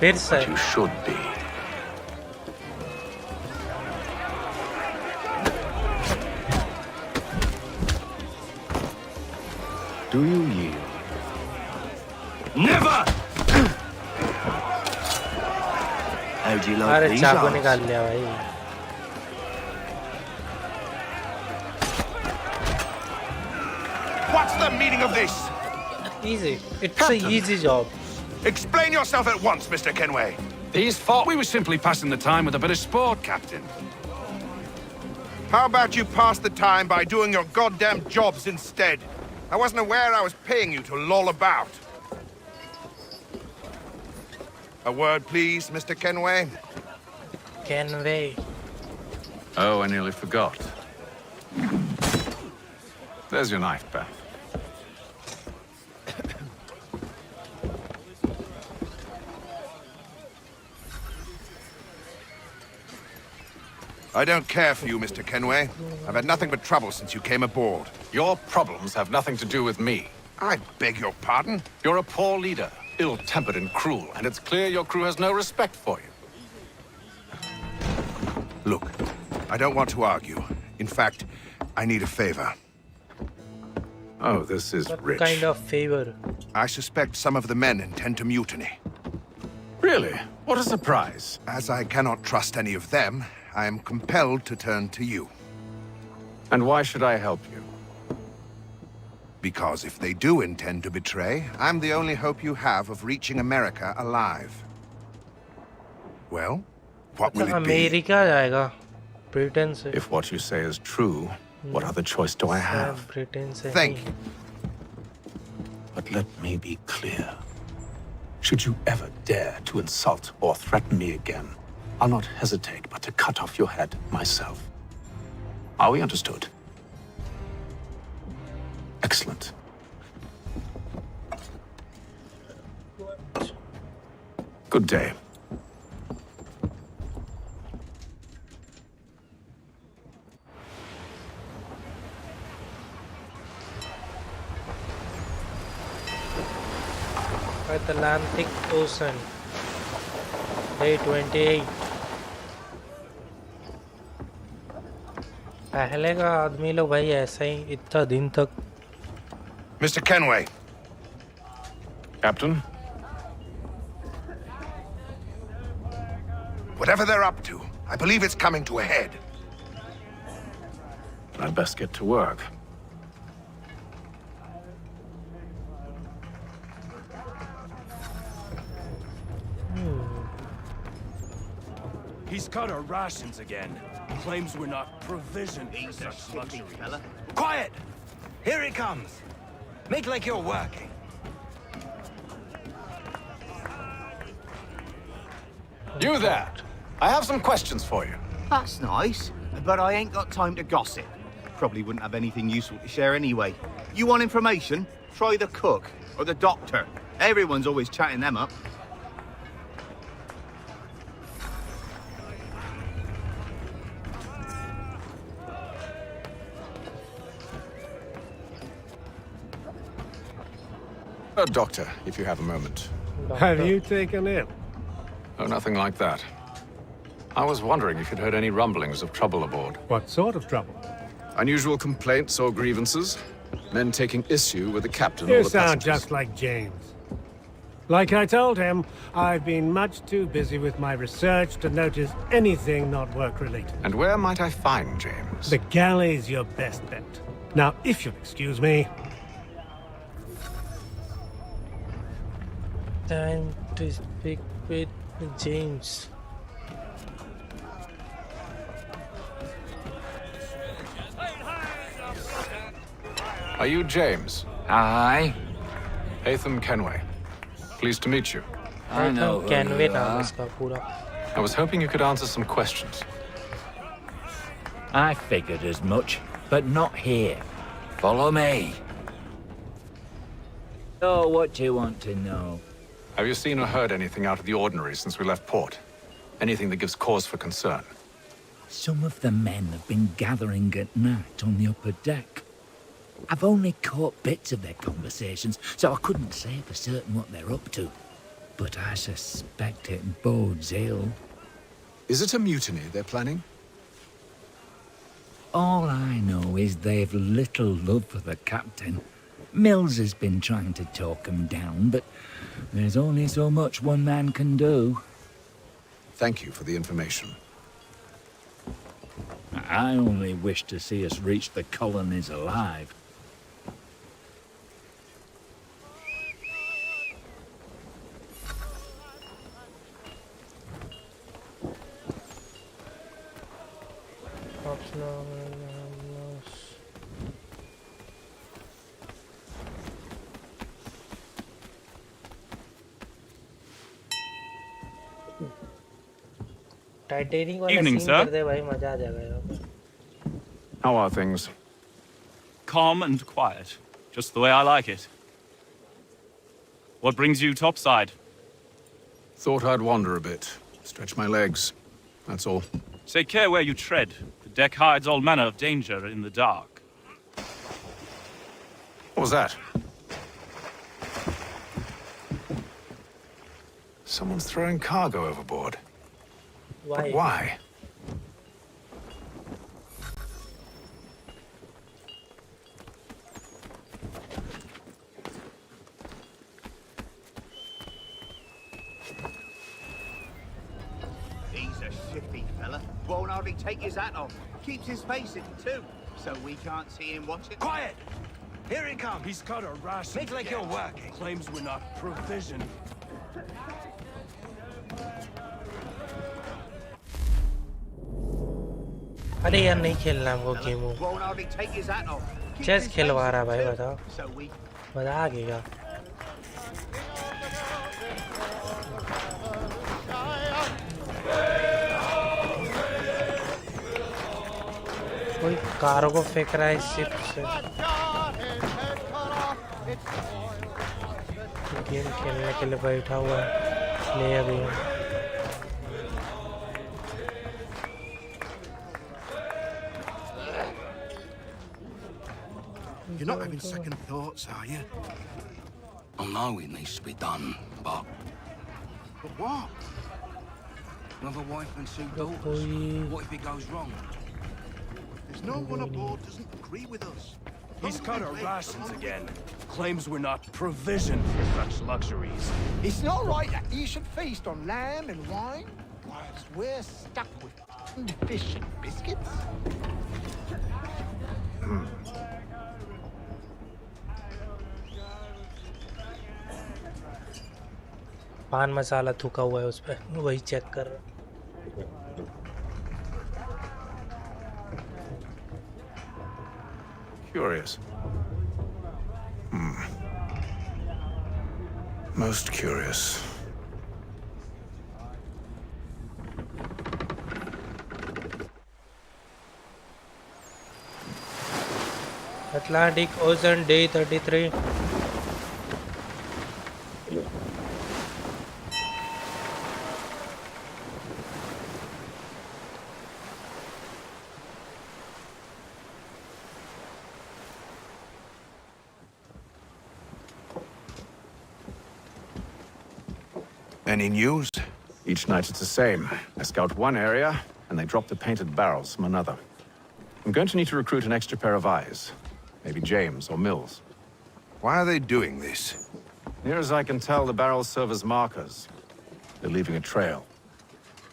फिर से. But you should be. Do you yield? Never! How do you like अरे these चाकू odds? निकाल लिया भाई. What's the meaning of this? Easy. It's an easy job. Explain yourself at once, Mr. Kenway. These thought we were simply passing the time with a bit of sport, Captain. How about you pass the time by doing your goddamn jobs instead? I wasn't aware I was paying you to loll about. A word, please, Mr. Kenway. Kenway. Oh, I nearly forgot. There's your knife, Beth. I don't care for you, Mr. Kenway. I've had nothing but trouble since you came aboard. Your problems have nothing to do with me. I beg your pardon? You're a poor leader, ill-tempered and cruel, and it's clear your crew has no respect for you. Look, I don't want to argue. In fact, I need a favor. Oh, this is What rich. kind of favor? I suspect some of the men intend to mutiny. Really? What a surprise. As I cannot trust any of them, I am compelled to turn to you. And why should I help you? Because if they do intend to betray, I'm the only hope you have of reaching America alive. Well, what will it be? America जाएगा. Britain से. If what you say is true, what other choice do I have? Britain से. Thank you. But let me be clear. Should you ever dare to insult or threaten me again, I'll not hesitate but to cut off your head myself. Are we understood? Excellent. Good day. Atlantic Ocean. Day 28. पहले का आदमी लोग भाई ऐसा ही इतना दिन तक. Mr. Kenway. Captain? Whatever they're up to, I believe it's coming to a head. I'd best get to work. He's cut our rations again. Claims we're not provisioned for such luxuries. Quiet! Here it comes. Make like you're working. You there. I have some questions for you. That's nice, but I ain't got time to gossip. Probably wouldn't have anything useful to share anyway. You want information? Try the cook or the doctor. Everyone's always chatting them up. A doctor, if you have a moment. Have you taken ill? Oh, nothing like that. I was wondering if you'd heard any rumblings of trouble aboard. What sort of trouble? Unusual complaints or grievances? Men taking issue with the captain or You the sound passengers? just like James. Like I told him, I've been much too busy with my research to notice anything not work-related. And where might I find James? The galley's your best bet. Now, if you'll excuse me... Time to speak with James. Are you James? Aye. Hatham Kenway. Pleased to meet you. I know who Kenway you नाम are. इसका पूरा. I was hoping you could answer some questions. I figured as much, but not here. Follow me. So, what do you want to know? Have you seen or heard anything out of the ordinary since we left port? Anything that gives cause for concern? Some of the men have been gathering at night on the upper deck. I've only caught bits of their conversations, so I couldn't say for certain what they're up to. But I suspect it bodes ill. Is it a mutiny they're planning? All I know is they've little love for the captain. Mills has been trying to talk him down, but there's only so much one man can do. Thank you for the information. I only wish to see us reach the colonies alive. Titanic वाला Evening, scene sir. कर दे भाई मजा आ जाएगा यार. How are things? Calm and quiet. Just the way I like it. What brings you topside? Thought I'd wander a bit. Stretch my legs. That's all. Take care where you tread. The deck hides all manner of danger in the dark. What was that? Someone's throwing cargo overboard. Why? But why? He's a shifty fella. Won't hardly take his hat off. Keeps his face in too, so we can't see him watching. Quiet! Here he comes. He's got a rush. Make like you're working. Claims we're not provisioned. अरे यार नहीं खेलना हमको game वो. Won't hardly take his hat off. Chess खिलवा रहा भाई बताओ. So we मजा आ गया. कोई कार्गो फेंक रहा है शिप से. गेम खेलने के लिए बैठा हुआ है. ले अभी You're not having second thoughts, are you? I know it needs to be done, but... But what? Another wife and two daughters. What if it goes wrong? There's no one aboard doesn't agree with us. He's cut our rations again. Claims we're not provisioned for such luxuries. It's not right that you should feast on lamb and wine whilst we're stuck with fish and biscuits. पान मसाला थूका हुआ है उस पे. वही check कर रहा. Curious. Most curious. Atlantic Ocean Day 33. Any news? Each night it's the same. I scout one area, and they drop the painted barrels from another. I'm going to need to recruit an extra pair of eyes. Maybe James or Mills. Why are they doing this? Near as I can tell, the barrels serve as markers. They're leaving a trail.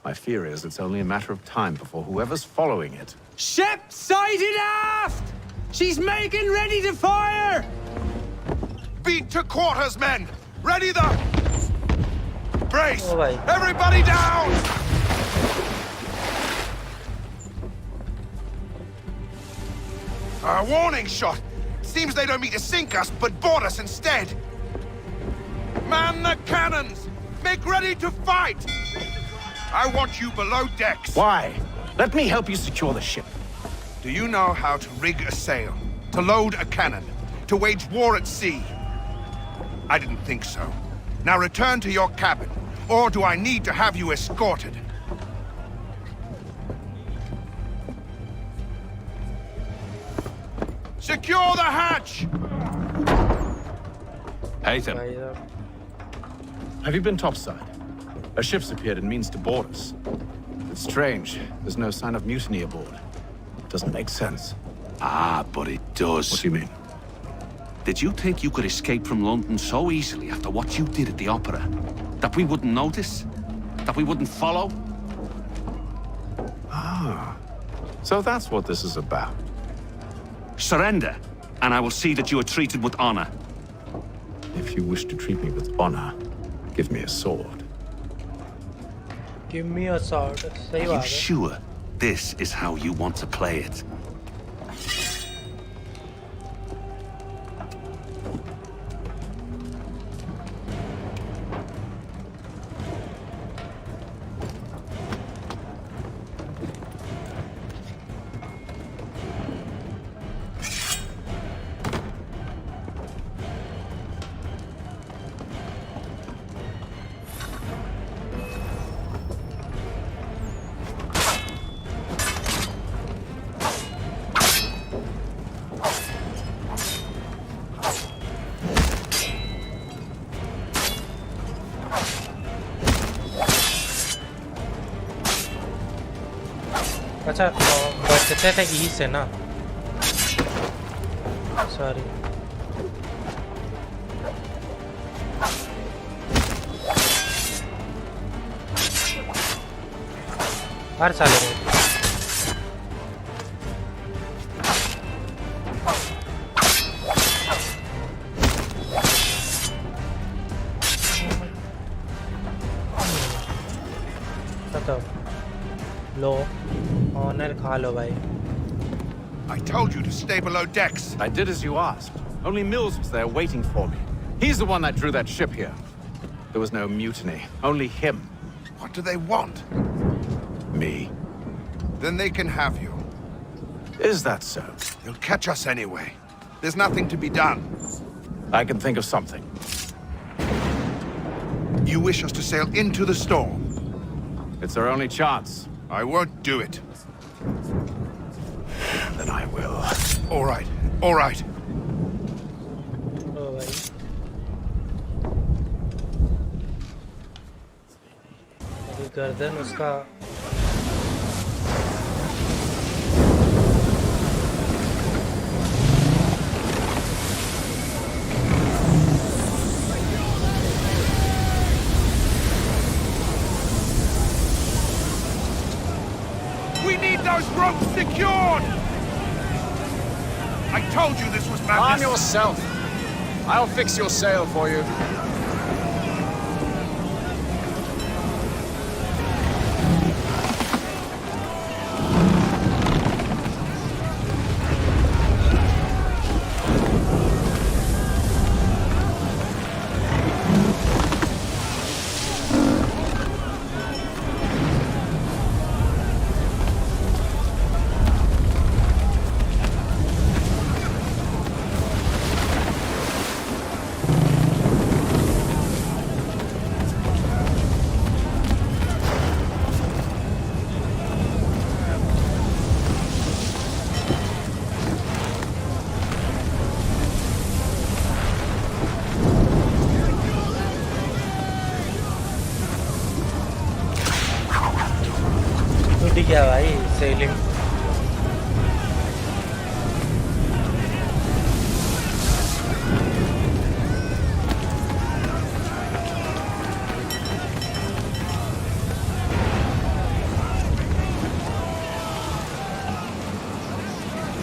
My fear is it's only a matter of time before whoever's following it... Ship sighted aft! She's making ready to fire! Beat to quarters, men! Ready the... Brace! Oh, bhai. Everybody down! A warning shot! Seems they don't mean to sink us, but board us instead! Man the cannons! Make ready to fight! I want you below decks! Why? Let me help you secure the ship. Do you know how to rig a sail? To load a cannon? To wage war at sea? I didn't think so. Now return to your cabin, or do I need to have you escorted? Secure the hatch! Haytham, have you been topside? A ship's appeared and means to board us. It's strange. There's no sign of mutiny aboard. Doesn't make sense. Ah, but it does. What do you mean? Did you think you could escape from London so easily after what you did at the opera? That we wouldn't notice? That we wouldn't follow? Ah, so that's what this is about. Surrender, and I will see that you are treated with honor. If you wish to treat me with honor, give me a sword. Give me a sword. Sahi Are you baat hai. sure this is how you want to play it? अच्छा बचते थे ई से ना sorry हर साल लो honour खा लो भाई I told you to stay below decks. I did as you asked. Only Mills was there waiting for me. He's the one that drew that ship here. There was no mutiny, only him. What do they want? Me. Then they can have you. Is that so? They'll catch us anyway. There's nothing to be done. I can think of something. You wish us to sail into the storm? It's our only chance. I won't do it. Then I will. All right. All right. ओ भाई अभी गर्दन उसका We need those ropes secured! I told you this was madness. Arm yourself. I'll fix your sail for you.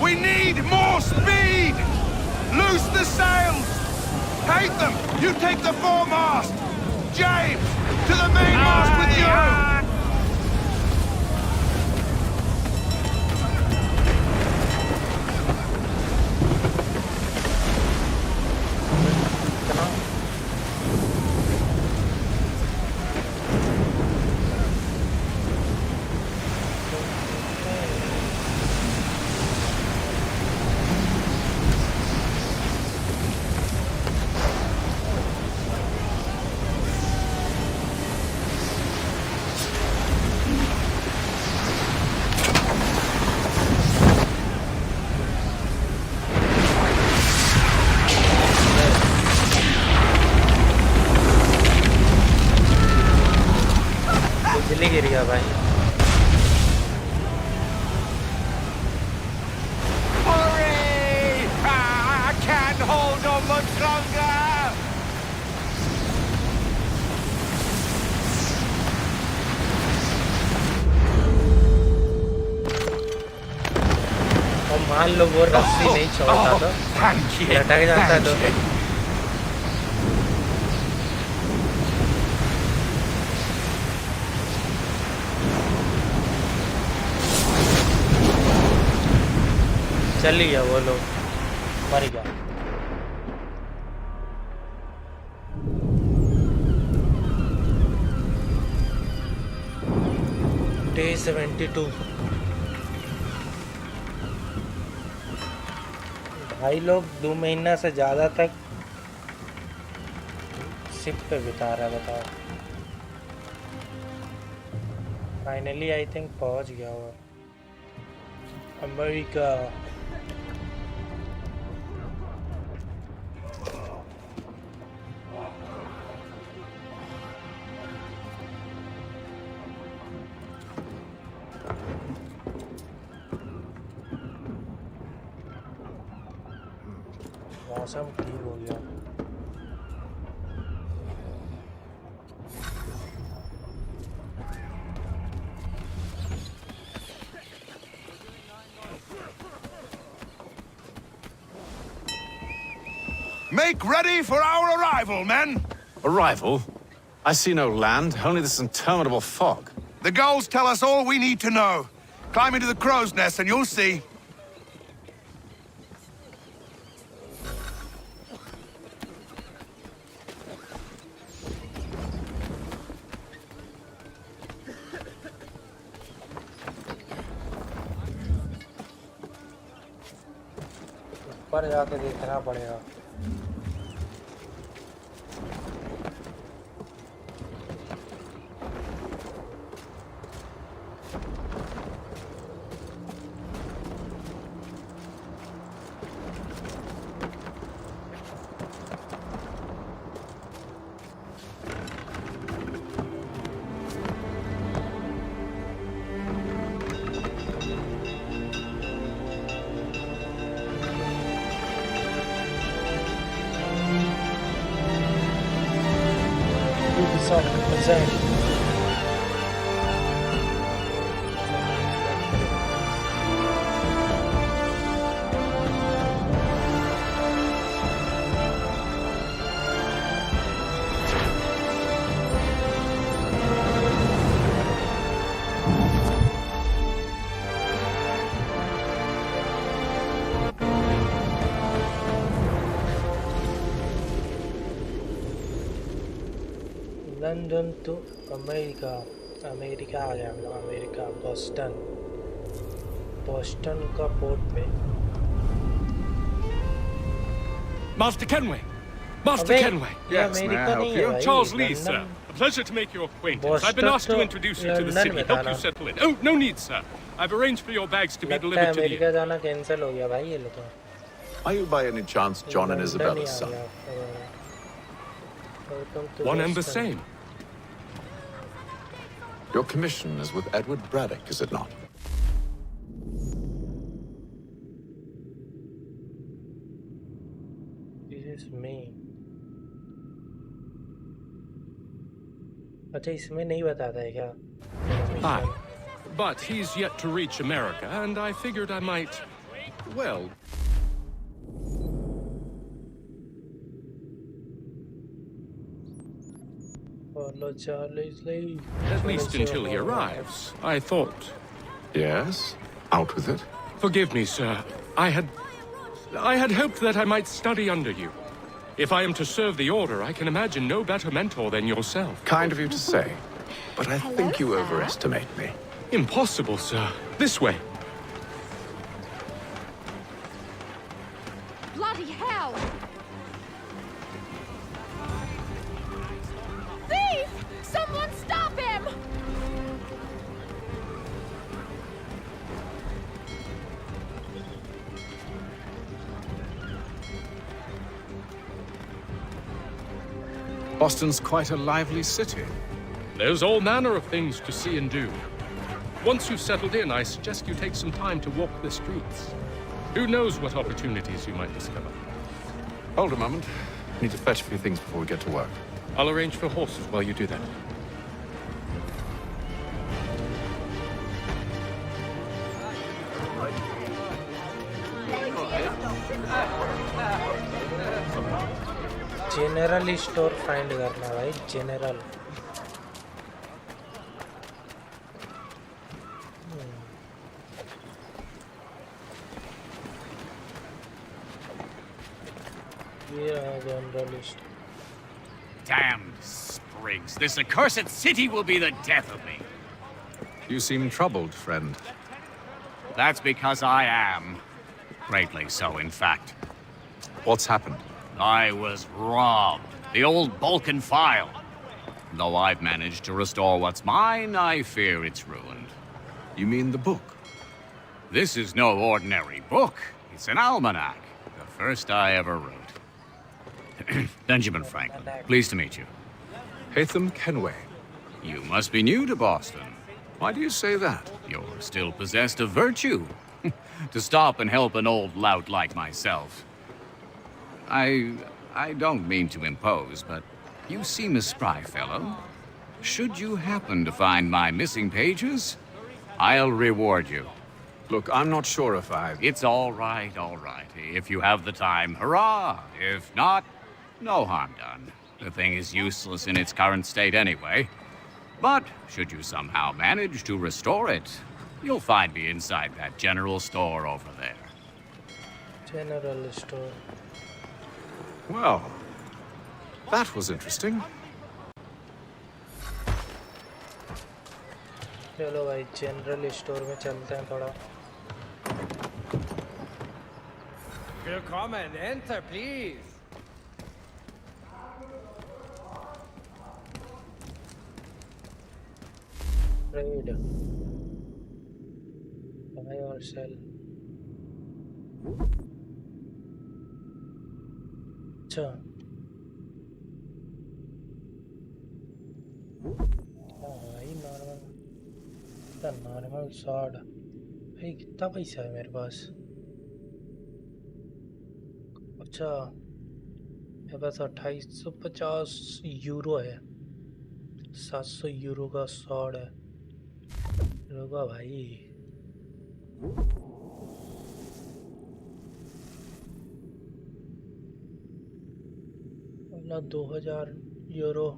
We need more speed! Loose the sails! Take them! You take the foremast! James, to the mainmast with you! Hurry! I can't hold on much longer! और मान लो वो रस्सी नहीं छोड़ता तो लटक जाता तो चल गया वो लोग मर गया Day 72 भाई लोग 2 महीना से ज़्यादा तक शिप पे बिता रहा है बताओ फाइनली आई थिंक पहुंच गया वो अमेरिका मौसम ठीक हो गया Make ready for our arrival, men! Arrival? I see no land, only this interminable fog. The gulls tell us all we need to know. Climb into the crow's nest and you'll see. ऊपर जाके देखना पड़ेगा London to America America आ गया मतलब America Boston Boston का port पे Master Kenway! Master Kenway! Yes, may I help you? Charles Lee, sir. A pleasure to make your acquaintance. I've been asked to introduce you to the city, help you settle in. Oh, no need, sir. I've arranged for your bags to be delivered to America जाना cancel हो गया भाई ये लोग Are you by any chance John and Isabella's son? One and the same. Your commission is with Edward Braddock, is it not? This is me. अच्छा इसमें नहीं बताता है क्या? Aye, but he's yet to reach America, and I figured I might Well... At least until he arrives, I thought. Yes? Out with it. Forgive me, sir. I had hoped that I might study under you. If I am to serve the Order, I can imagine no better mentor than yourself. Kind of you to say, but I think you overestimate me. Impossible, sir. This way. Bloody hell! Thief! Someone stop him! Boston's quite a lively city. There's all manner of things to see and do. Once you've settled in, I suggest you take some time to walk the streets. Who knows what opportunities you might discover. Hold a moment. I need to fetch a few things before we get to work. I'll arrange for horses while you do that. General store find करना भाई general Damned sprigs. This accursed city will be the death of me. You seem troubled, friend. That's because I am. Greatly so, in fact. What's happened? I was robbed. The old Balkan file. Though I've managed to restore what's mine, I fear it's ruined. You mean the book? This is no ordinary book. It's an almanac. The first I ever wrote. Benjamin Franklin, pleased to meet you. Hatham Kenway. You must be new to Boston. Why do you say that? You're still possessed of virtue. To stop and help an old lout like myself. I don't mean to impose, but you seem a spry fellow. Should you happen to find my missing pages, I'll reward you. Look, I'm not sure if It's all right, all right. If you have the time, hurrah! If not, no harm done. The thing is useless in its current state anyway. But should you somehow manage to restore it, you'll find me inside that general store over there. General store. Well, that was interesting. चलो भाई general store में चलते हैं थोड़ा. Willkommen, enter, please. Trade. Buy or sell. अच्छा. भाई normal shot. भाई कितना पैसा है मेरे पास? अच्छा मेरे पास 2850 यूरो है. 700 यूरो का शॉट है. रुको भाई. ना 2000 यूरो.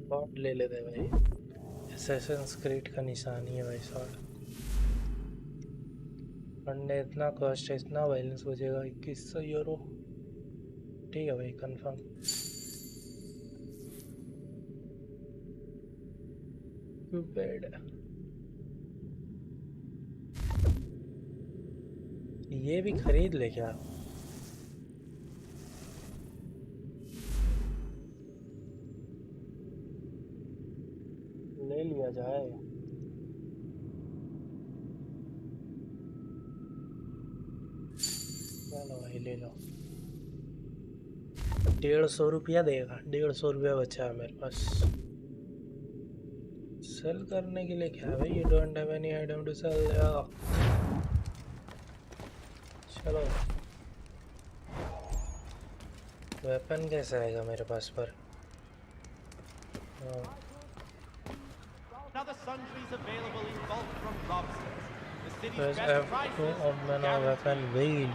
शॉट ले लेते भाई. एसेसिन्स क्रीड का निशानी है भाई शॉट. फंडे इतना कॉस्ट है, इतना बैलेंस बचेगा 2100 यूरो. ठीक है भाई कंफर्म. बेड ये भी खरीद ले क्या? ले लिया जाए. चलो भाई ले लो. 150 रुपया देगा. 150 रुपया बचा है मेरे पास. सेल करने के लिए क्या है भाई? You don't have any item to sell. चलो वेपन कैसे आएगा मेरे पास पर? other sundries available in bulk from Robson's. The city's Press best F2 prices. open a weapon wheel.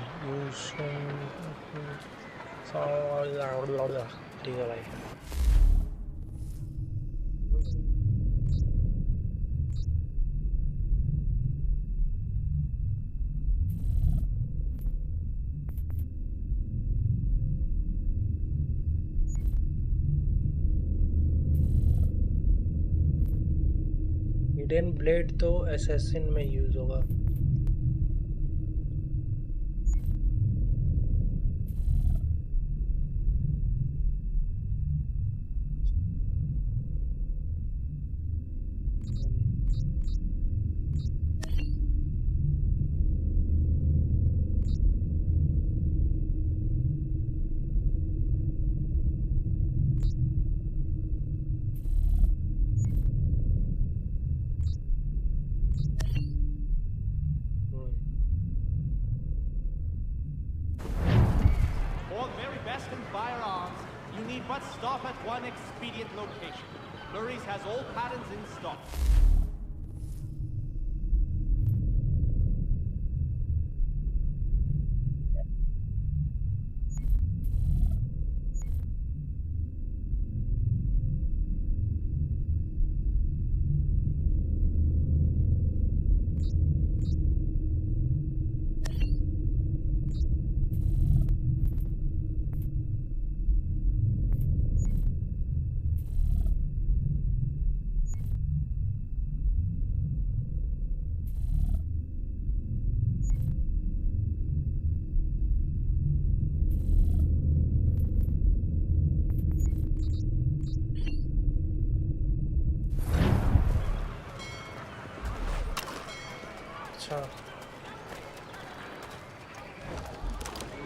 ठीक है भाई. हिडन ब्लेड तो असैसिन में यूज होगा. For the very best in firearms, you need but stop at one expedient location. Murray's has all patterns in stock.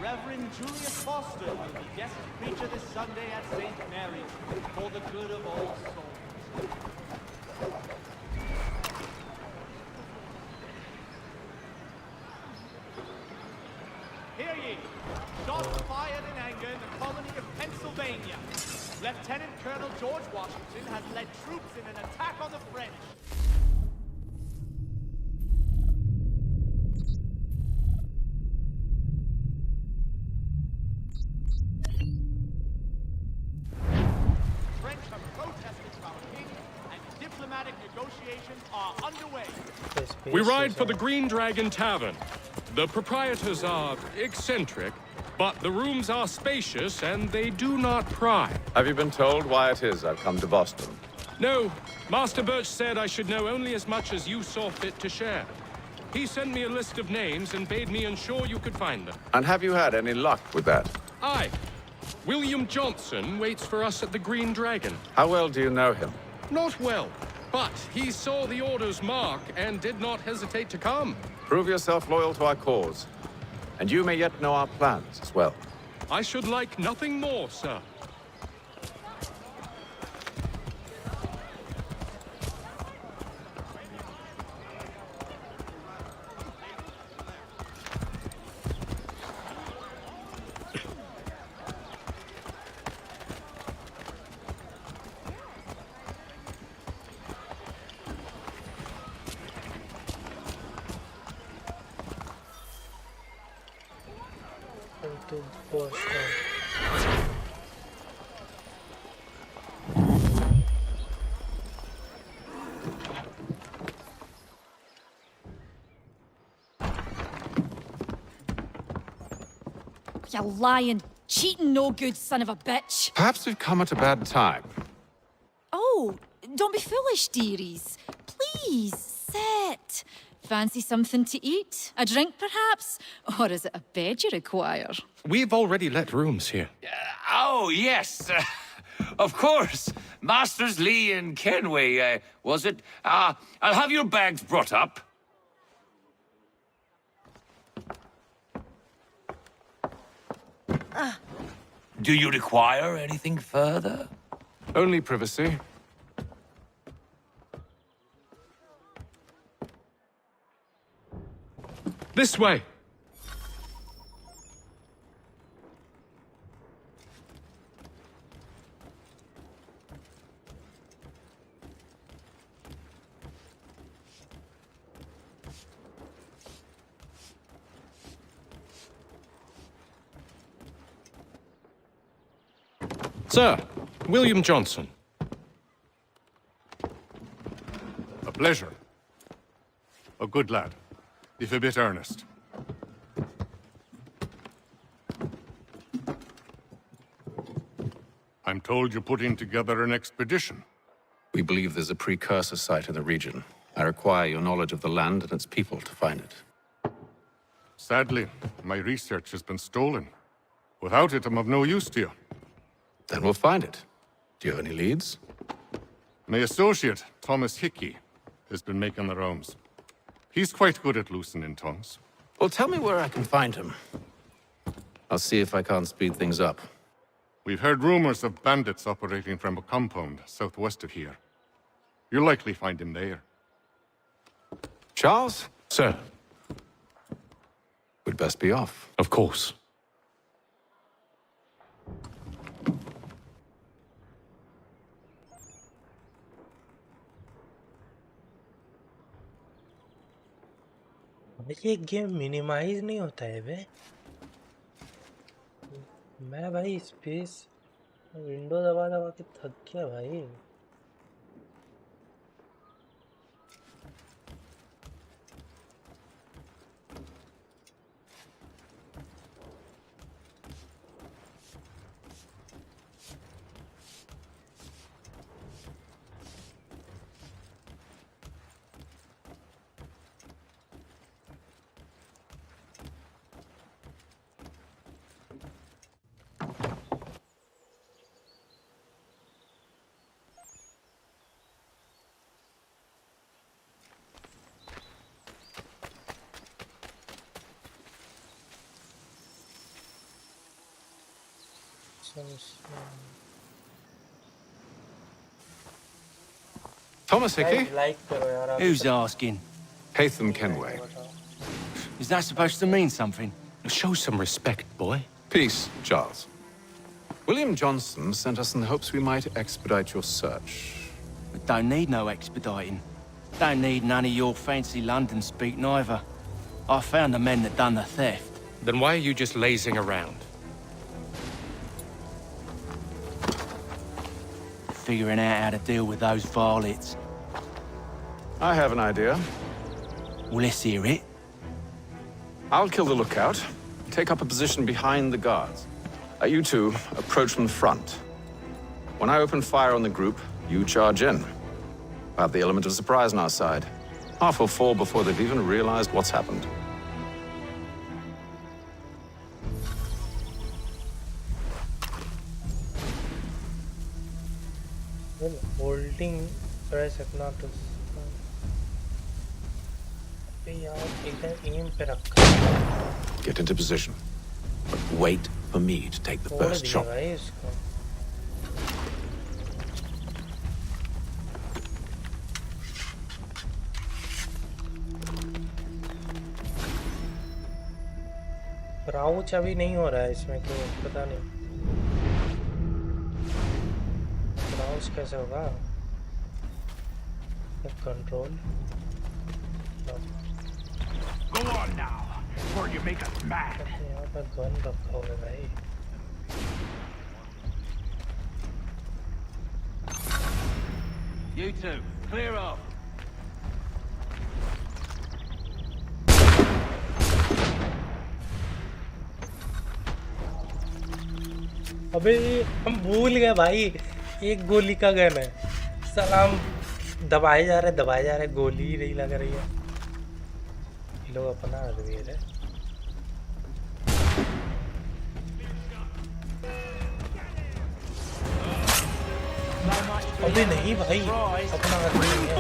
Reverend Julius Foster will be guest preacher this Sunday at St. Mary's for the good of all souls. Hear ye! Shots fired in anger in the colony of Pennsylvania. Lieutenant Colonel George Washington has led troops in an attack on the French. French have protested to our king, and diplomatic negotiations are underway. We ride for the Green Dragon Tavern. The proprietors are eccentric, but the rooms are spacious and they do not pry. Have you been told why it is I've come to Boston? No, Master Birch said I should know only as much as you saw fit to share. He sent me a list of names and bade me ensure you could find them. And have you had any luck with that? Aye. William Johnson waits for us at the Green Dragon. How well do you know him? Not well, but he saw the order's mark and did not hesitate to come. Prove yourself loyal to our cause, and you may yet know our plans as well. I should like nothing more, sir. To Boston. You lying, cheating, no good son of a bitch. Perhaps we've come at a bad time. Oh, don't be foolish, dearies. Please, sit. Fancy something to eat? A drink, perhaps? Or is it a bed you require? We've already let rooms here. Oh, yes. Of course. Masters Lee and Kenway, was it? I'll have your bags brought up. Do you require anything further? Only privacy. This way. Sir, William Johnson. A pleasure. A good lad, if a bit earnest. I'm told you're putting together an expedition. We believe there's a precursor site in the region. I require your knowledge of the land and its people to find it. Sadly, my research has been stolen. Without it, I'm of no use to you. Then we'll find it. Do you have any leads? My associate, Thomas Hickey, has been making the rounds. He's quite good at loosening tongues. Well, tell me where I can find him. I'll see if I can't speed things up. We've heard rumors of bandits operating from a compound southwest of here. You'll likely find him there. Charles? Sir. We'd best be off. Of course. ये game minimise नहीं होता है बे। मैं भाई space window दबा दबा के थक गया भाई। Thomas Hickey? Who's asking? Hatham Kenway. Is that supposed to mean something? Show some respect, boy. Peace, Charles. William Johnson sent us in the hopes we might expedite your search. We don't need no expediting. Don't need none of your fancy London speak neither. I found the men that done the theft. Then why are you just lazing around? Figuring out how to deal with those varlets. I have an idea. Well, let's hear it. I'll kill the lookout, take up a position behind the guards. You two approach from the front. When I open fire on the group, you charge in. I have the element of surprise on our side. Half will fall before they've even realized what's happened. Well, holding press अपना तो Get into position, but wait for me to take the first shot. Crouch अभी नहीं हो रहा है इसमें क्यों पता नहीं। क्राउच कैसे होगा? Control. Go on now, before you make us mad. यहाँ पर गन रखा हुआ है भाई। You two, clear off. अबे हम भूल गए भाई, एक गोली का गन है। सलाम दबाए जा रहे गोली ही नहीं लग रही है। ये लोग अपना आदमी है। अबे नहीं भाई, अपना आदमी है।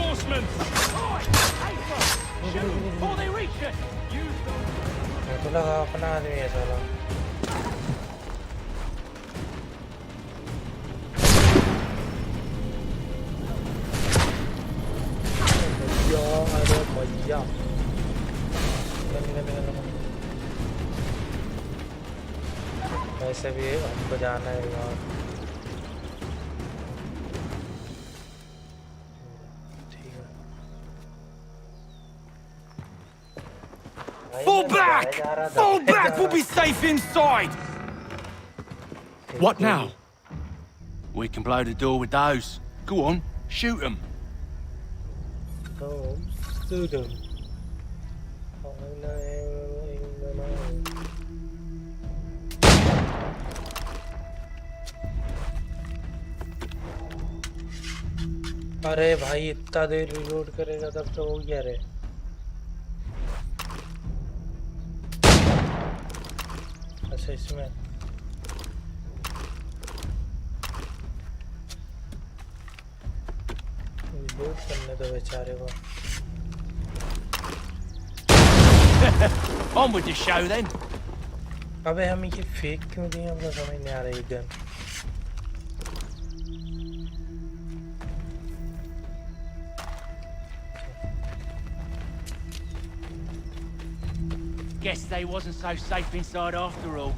मैं तो लगा अपना आदमी है साला। अरे भैया वैसे भी हमको जाना है यार। Fall back! Fall back! We'll be safe inside! What now? We can blow the door with those. Go on, shoot them. Oh, shoot them. अरे भाई इतना देर रिलोड करेगा तब तो हो गया रे। अच्छा इसमें रिलोड करने दो बेचारे को। On with the show then. अबे हम ये फेक क्यों दिए हमको समझ नहीं आ रही gun. Guess they wasn't so safe inside after all.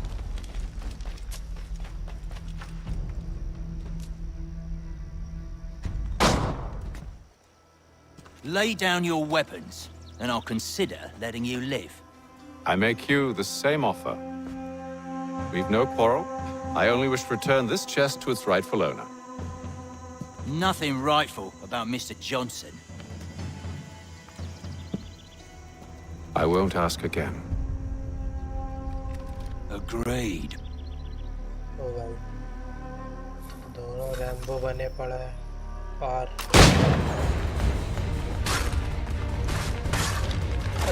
Lay down your weapons, and I'll consider letting you live. I make you the same offer. We've no quarrel. I only wish to return this chest to its rightful owner. Nothing rightful about Mr. Johnson. I won't ask again. Agreed. ओ भाई दोनों Rambo बने पड़ा है और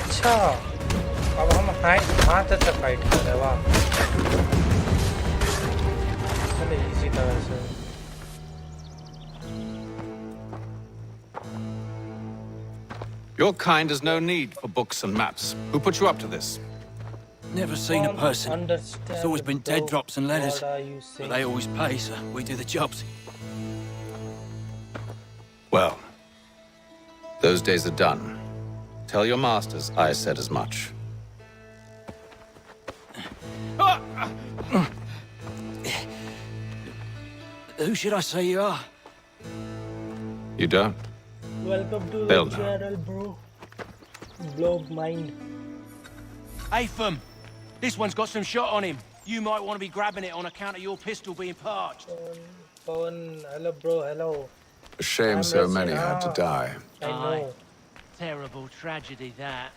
अच्छा अब हम हाथ से फाइट कर रहे हैं। वाह चलो इजी तरह से। Your kind has no need for books and maps. Who put you up to this? Never seen a person. It's always been dead drops and letters. But they always pay, so we do the jobs. Well, those days are done. Tell your masters I said as much. Who should I say you are? You don't? Welcome to They'll the know. channel, bro. Blow mind. Hey, Fum. This one's got some shot on him. You might want to be grabbing it on account of your pistol being parched. Pawan, hello, bro. Hello. A shame so many had to die. I know. Terrible tragedy, that.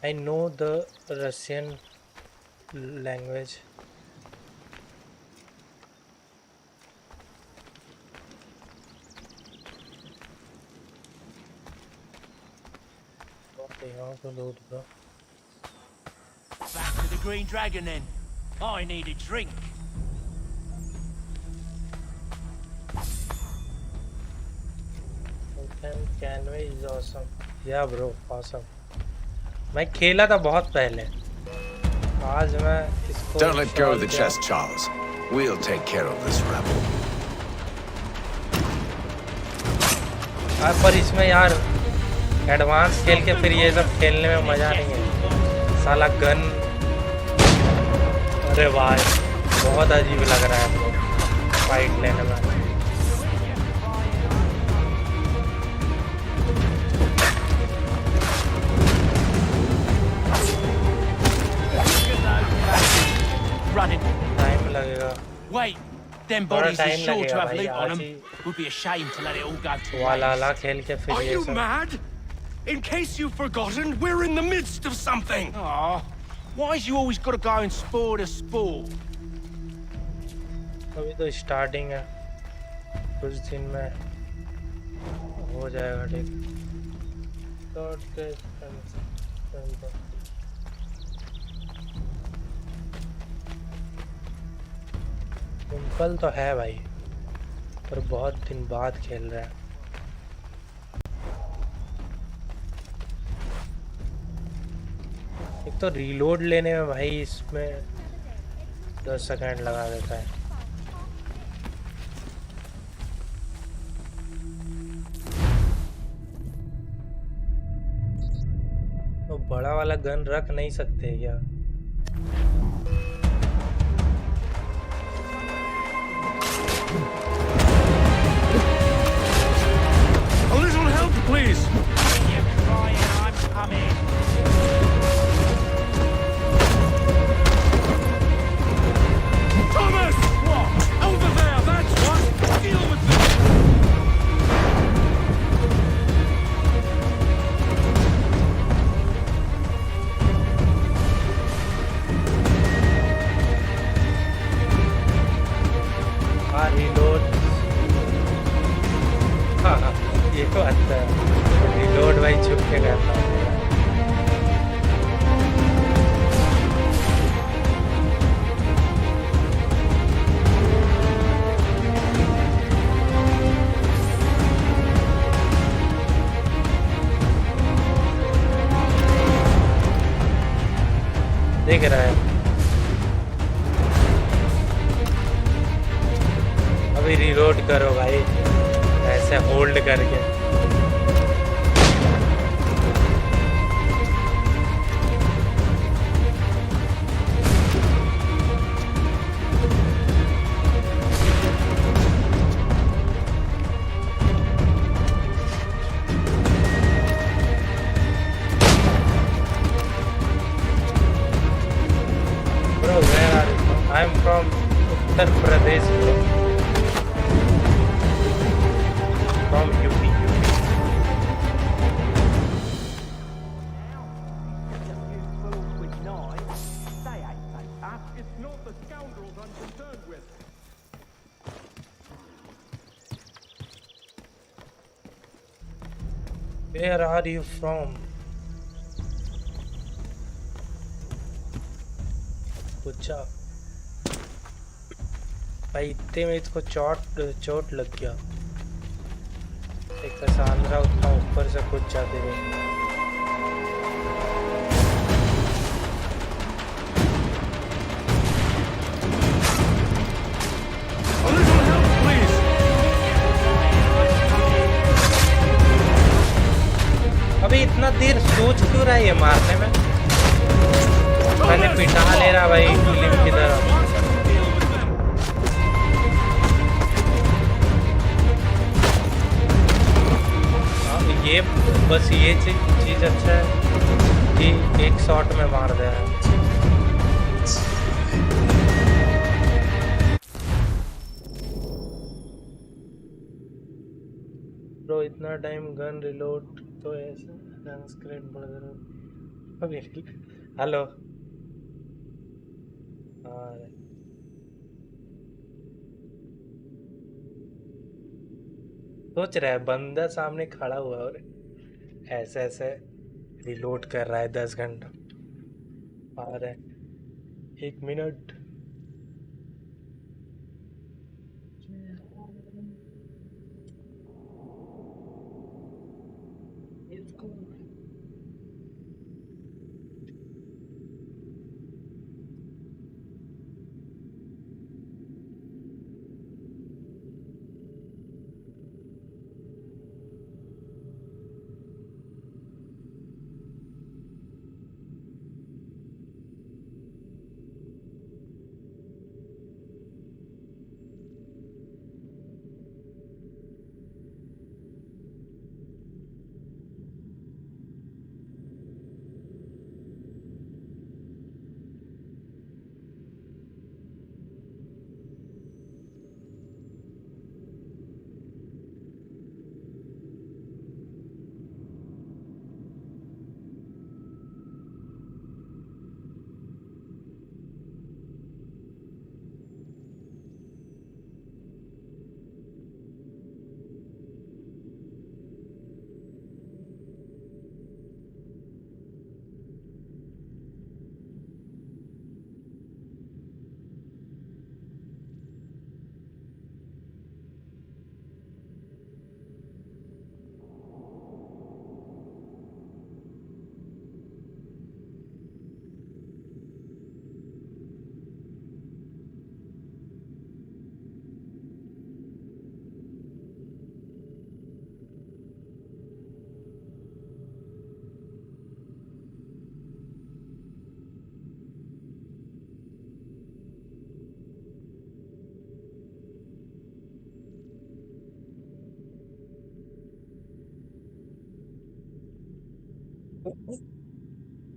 I know the Russian language. Back to the Green Dragon, then. I need a drink. Canvas is awesome. Yeah, bro, awesome. मैं खेला था बहुत पहले. आज मैं इसको. Don't let go of the chest, Charles. We'll take care of this rebel. पर इसमें यार एडवांस खेल के फिर ये सब खेलने में मजा नहीं है. साला गन. अरे भाई बहुत अजीब लग रहा है फाइट लेने में. Running. Time लगेगा. Wait, them bodies are sure to have loot on them. Would be a shame to let it all go to वाला खेल के फिर Are ये you सब. mad? In case you've forgotten, we're in the midst of something. Aw, why's you always got to go and spoil the sport? अभी तो starting है. कुछ दिन में हो जाएगा ठीक. सिंपल तो है भाई पर बहुत दिन बाद खेल रहा है. एक तो रीलोड लेने में भाई इसमें 10 सेकंड लगा देता है. तो बड़ा वाला गन रख नहीं सकते क्या? A little help, please. You're crying, I'm coming. Thomas! What? Over there, that's what! दिख रहा है। अभी रिलोड करो भाई, ऐसे होल्ड करके। Bro, where are you? I'm from Uttar Pradesh, bro. From UP. It's not the scoundrels I'm concerned with. Where are you from? पूछा भाई, इतने में इसको चोट लग गया। एक कसांद्रा उतना ऊपर से कूद जाते हुए। अभी इतना देर सोच क्यों रहा है ये मारने में? मैंने पिटा ले रहा भाई फिल्म की तरह। ये बस ये चीज अच्छा है कि एक शॉट में मार दे रहा है। ब्रो इतना टाइम गन रिलोड तो ऐसे रन स्क्रीन बढ़ रहा है। हेलो सोच रहा है बंदा सामने खड़ा हुआ और ऐसे ऐसे रिलोड कर रहा है 10 घंटा आ रहा है 1 मिनट।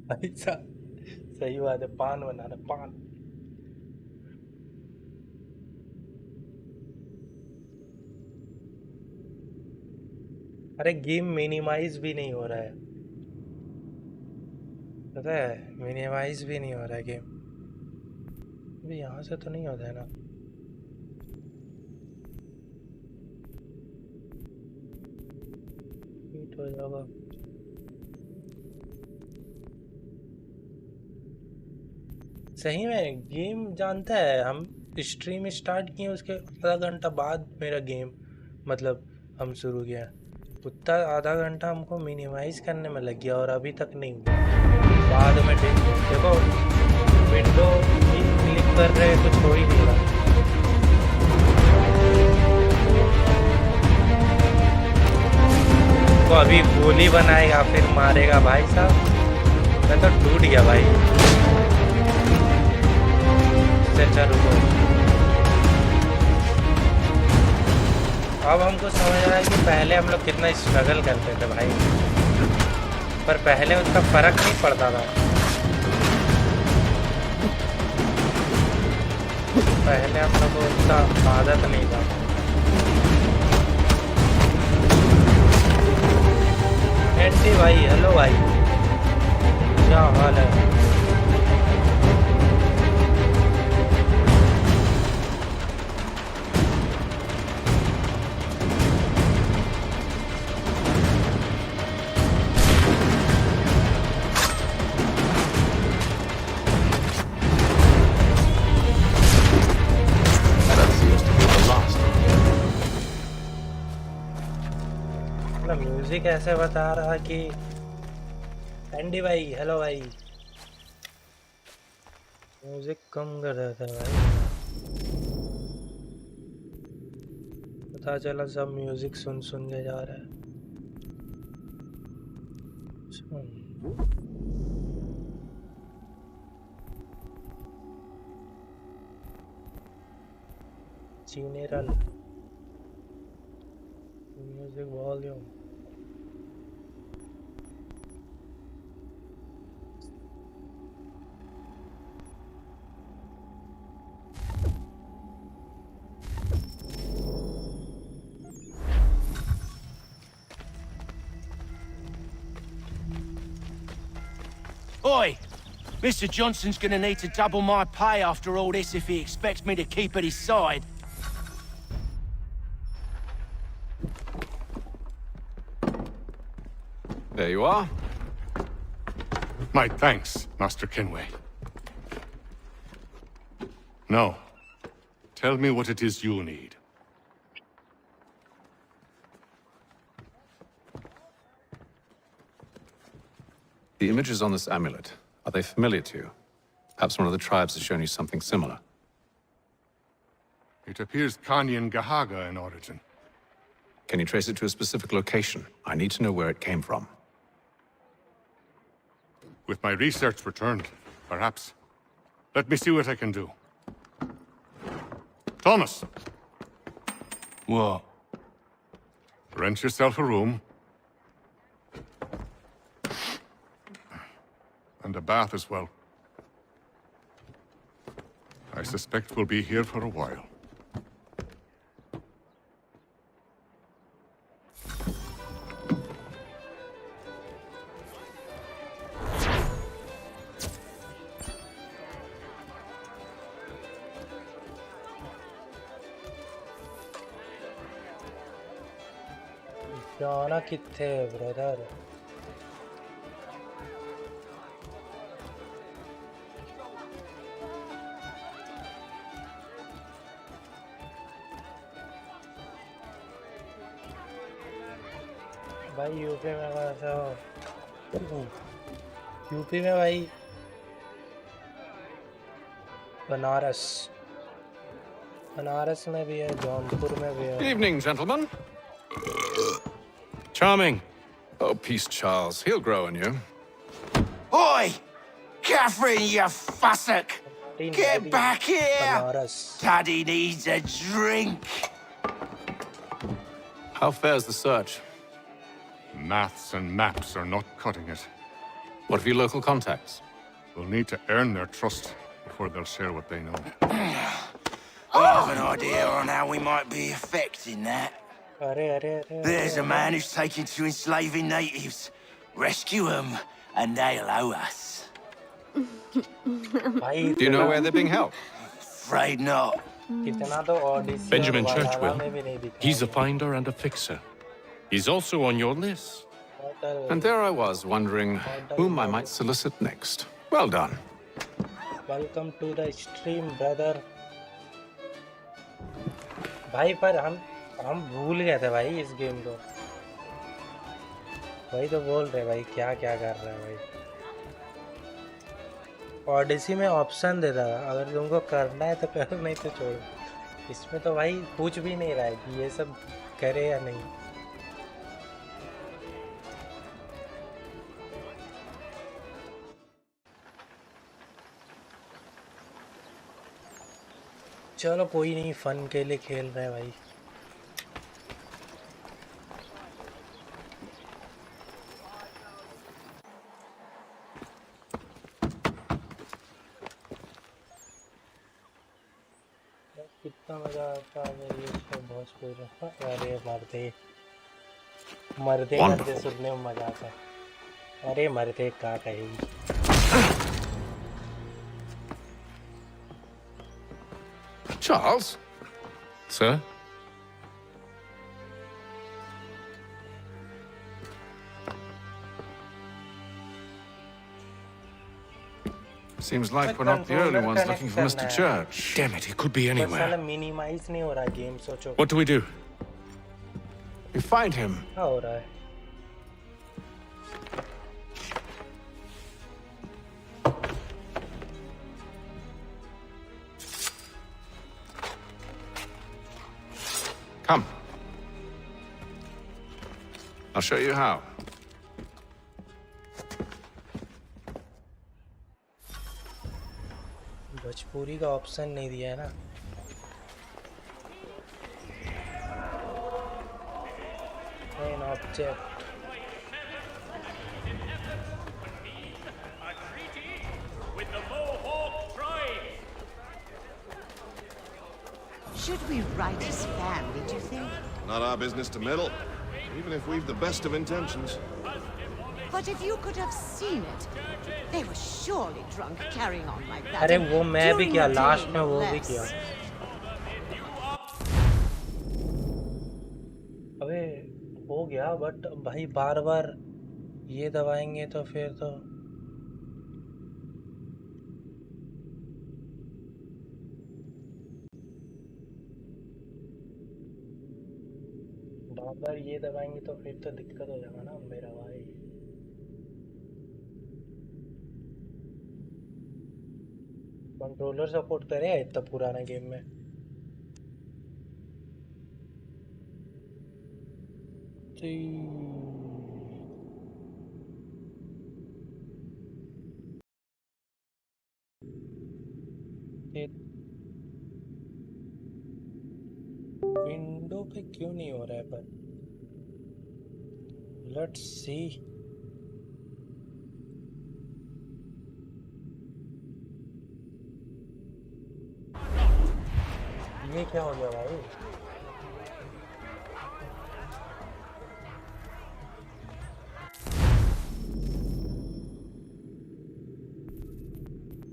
ऐसा सही बात है, पान बनाना पान। अरे गेम मिनिमाइज भी नहीं हो रहा है, पता है मिनिमाइज भी नहीं हो रहा है गेम। अभी यहाँ से तो नहीं होता है ना? हिट हो जाएगा। सही में गेम जानता है, हम स्ट्रीम स्टार्ट किए उसके आधा घंटा बाद मेरा गेम मतलब हम शुरू किया, उतना आधा घंटा हमको मिनिमाइज करने में लग गया और अभी तक नहीं हुआ। बाद में देखो विंडो क्लिक कर रहे हैं कुछ हो ही नहीं रहा। तो अभी गोली बनाएगा फिर मारेगा भाई साहब, मैं तो टूट गया भाई। अच्छा रुको, अब हमको समझ आ रहा है कि पहले हम लोग कितना स्ट्रगल करते थे भाई, पर पहले उसका फर्क नहीं पड़ता था। पहले हम लोग को उसका आदत नहीं था। एंटी भाई, हेलो भाई, क्या हाल है? म्यूजिक ऐसे बता रहा कि एंडी भाई, हेलो भाई, म्यूजिक कम कर देता है भाई। पता चला सब म्यूजिक सुन के जा रहा है। General music volume, Oi! Mr. Johnson's gonna need to double my pay after all this if he expects me to keep at his side. There you are. My thanks, Master Kenway. Now, tell me what it is you need. The images on this amulet, are they familiar to you? Perhaps one of the tribes has shown you something similar. It appears Kanyan Gahaga in origin. Can you trace it to a specific location? I need to know where it came from. With my research returned, perhaps. Let me see what I can do. Thomas! What? Rent yourself a room. And a bath as well. I suspect we'll be here for a while. जाना कित्थे brother? भाई UP में कैसे हो? UP में भाई बनारस में भी है, जौनपुर में भी है। Evening, gentlemen. Charming. Oh, peace, Charles. He'll grow on you. Oi! Catherine, you fussock! Get back here! Daddy needs a drink! How fares the search? Maths and maps are not cutting it. What of your local contacts? We'll need to earn their trust before they'll share what they know. I have an idea on how we might be affecting that. There's a man who's taken to enslaving natives. Rescue them, and they'll owe us. Do you know where they're being held? Afraid not. Benjamin Churchwell. He's a finder and a fixer. He's also on your list. And there I was, wondering whom I might solicit next. Well done. Welcome to the stream, brother. भाई पर हम भूल गए थे भाई इस game को। भाई तो बोल रहे भाई क्या क्या कर रहा है भाई। ऑडिसी में ऑप्शन देता है, अगर तुमको करना है तो करो, नहीं तो छोड़ो। इसमें तो भाई पूछ भी नहीं रहा है कि ये सब करे या नहीं। चलो कोई नहीं, फन के लिए खेल रहे हैं भाई। कितना मजा आता है ये सब भोजपुरी। अरे मरदे करते सुनने में मजा आता है। अरे मरदे का कहेगी। Charles? Sir? Seems like we're not the only ones looking for Mr. Church. Damn it, he could be anywhere. Minimize नहीं हो रहा गेम, सोचो। What do we do? We find him. क्या हो रहा है? Come. I'll show you how. Bhojpuri का option नहीं दिया है ना। Main object. With the Mohawk tribe. Should we write his family, do you think? Not our business to meddle, even if we've the best of intentions. But if you could have seen it, they were surely drunk carrying on like that. अरे वो मैं भी किया, last में वो भी किया। अबे हो गया, बट भाई बार बार ये दबाएंगे तो फिर तो बार ये दबाएंगे तो फिर तो दिक्कत हो जाएगा ना मेरा भाई। कंट्रोलर सपोर्ट करे इतना पुराना गेम में। विंडो पे क्यों नहीं हो रहा है पर लेट्स सी। ये क्या हो गया भाई?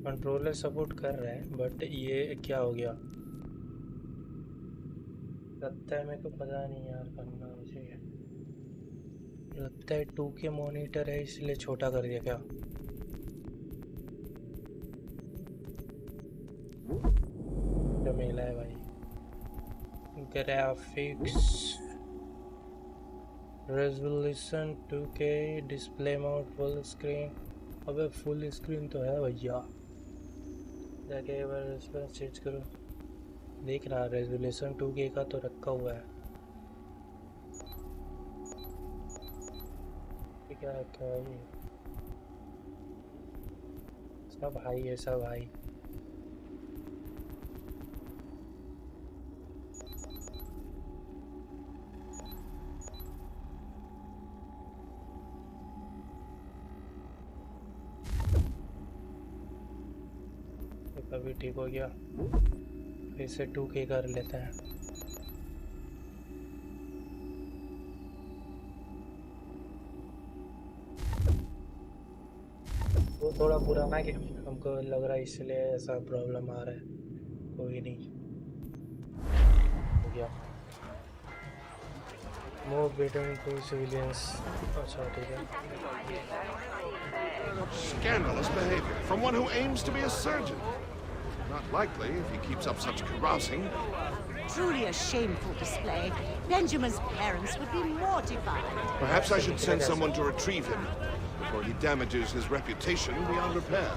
कंट्रोलर सपोर्ट कर रहा है बट ये क्या हो गया लगता है मेरे को पता नहीं यार, करना मुझे लगता है 2K मॉनिटर है इसलिए छोटा कर दिया क्या? मिला है भाई। Graphics resolution 2K, display mode full screen. अबे फुल स्क्रीन तो है भैया, जाके एक बार इस पर चेंज करो। देख रहा रेजोल्यूशन 2K का तो रखा हुआ है। क्या रखा है ये? सब हाई है, सब हाई। अभी ठीक हो गया, फिर से 2K कर लेते हैं। वो थोड़ा पुराना गेम हमको लग रहा है इसलिए ऐसा प्रॉब्लम आ रहा है। कोई नहीं, हो गया। Move between two civilians. अच्छा ठीक है। Scandalous behavior from one who aims to be a surgeon. Not likely if he keeps up such carousing. Truly a shameful display. Benjamin's parents would be mortified. Perhaps I should send someone to retrieve him before he damages his reputation beyond repair.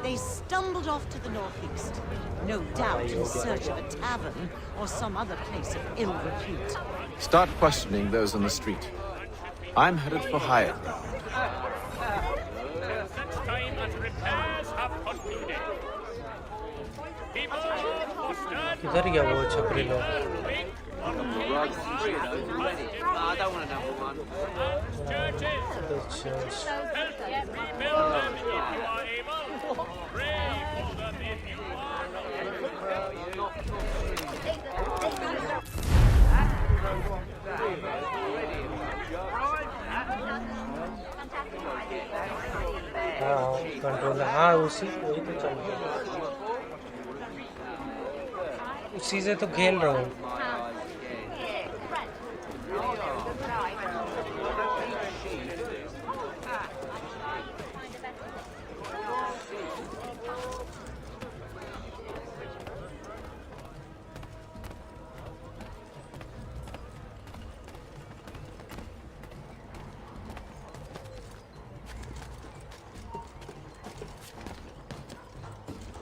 They stumbled off to the northeast, no doubt in search of a tavern or some other place of ill repute. Start questioning those on the street. I'm headed for higher ground. Such time as repairs have concluded. People mustered. किधर गया वो छपरी लोग? I don't want another one. Churches. The church. Help rebuild them if you are able. Pray for them if you are not. हाँ controller हाँ उसी वही तो चल रहा है उसी से तो खेल रहा हूँ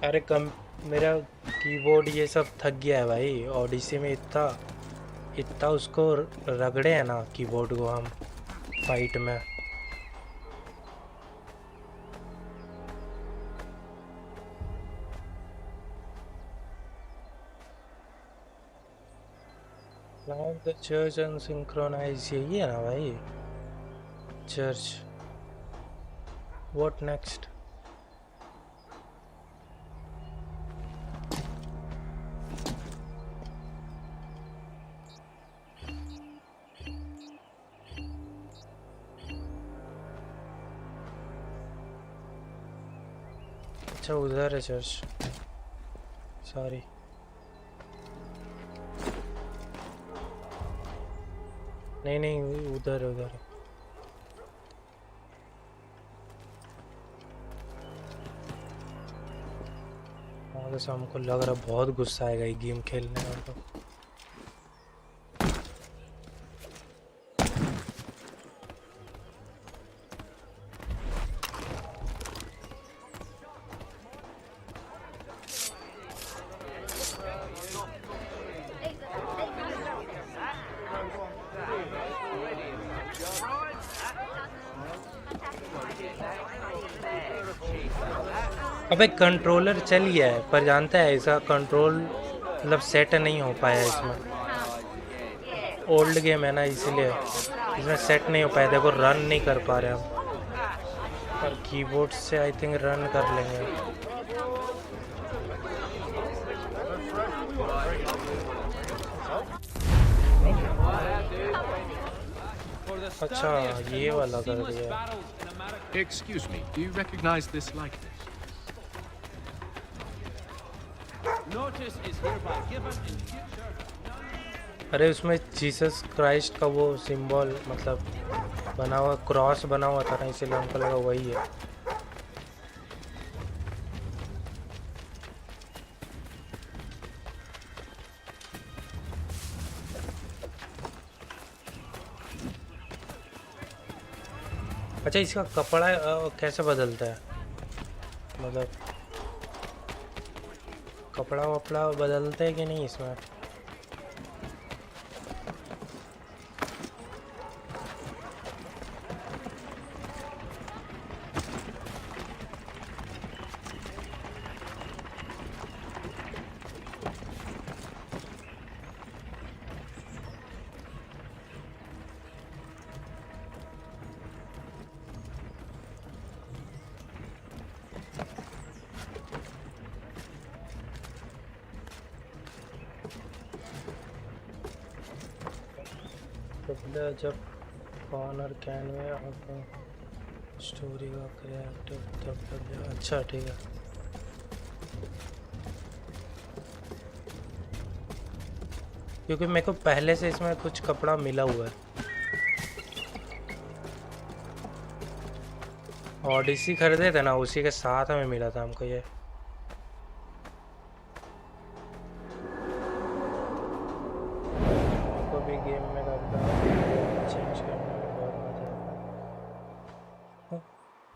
अरे कम मेरा कीबोर्ड ये सब थक गया है भाई ओडिसी में इतना उसको रगड़े हैं ना कीबोर्ड को हम फाइट में द चर्च अनसिंक्रोनाइज यही है ना भाई चर्च व्हाट नेक्स्ट अच्छा उधर है चर्च सॉरी नहीं उधर उधर आगे से हमको लग रहा बहुत गुस्सा आएगा ये गेम खेलने में तो अबे कंट्रोलर चल गया है पर जानता है इसका कंट्रोल मतलब सेट नहीं हो पाया इसमें ओल्ड गेम है ना इसलिए इसमें सेट नहीं हो पाया देखो रन नहीं कर पा रहे हम पर कीबोर्ड से आई थिंक रन कर लेंगे अच्छा ये वाला कर दिया Excuse me, do you recognize this likeness? Notice is hereby given in future. अरे उसमें जीसस क्राइस्ट का वो सिंबल मतलब बना हुआ क्रॉस बना हुआ था ना इसीलिए हमको लगा वही है अच्छा इसका कपड़ा कैसे बदलता है मतलब कपड़ा वपड़ा बदलते हैं कि नहीं इसमें जब कॉर्नर कैन में आपको स्टोरी का क्रिएटिव तब कर अच्छा ठीक है क्योंकि मेरे को पहले से इसमें कुछ कपड़ा मिला हुआ है ओडिसी खरीदे थे ना उसी के साथ हमें मिला था हमको ये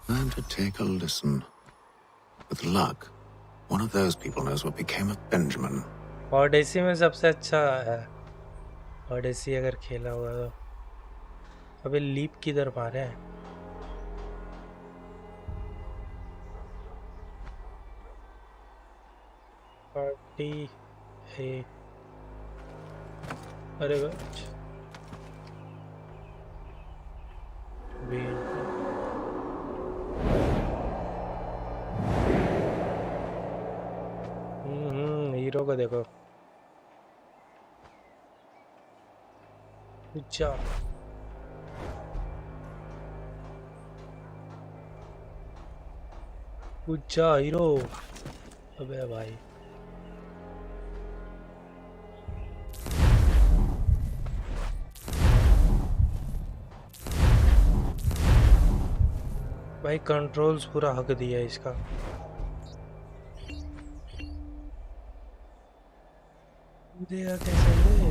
And to take a listen. With luck, one of those people knows what became of Benjamin. ऑडेसी में सबसे अच्छा है ऑडेसी अगर खेला हुआ तो। अबे लीप किधर मारे हैं? पार्टी है। अरे हीरो को देखो। अच्छा अच्छा हीरो। अबे भाई भाई कंट्रोल्स पूरा हक दिया इसका। दिया कैसे ये?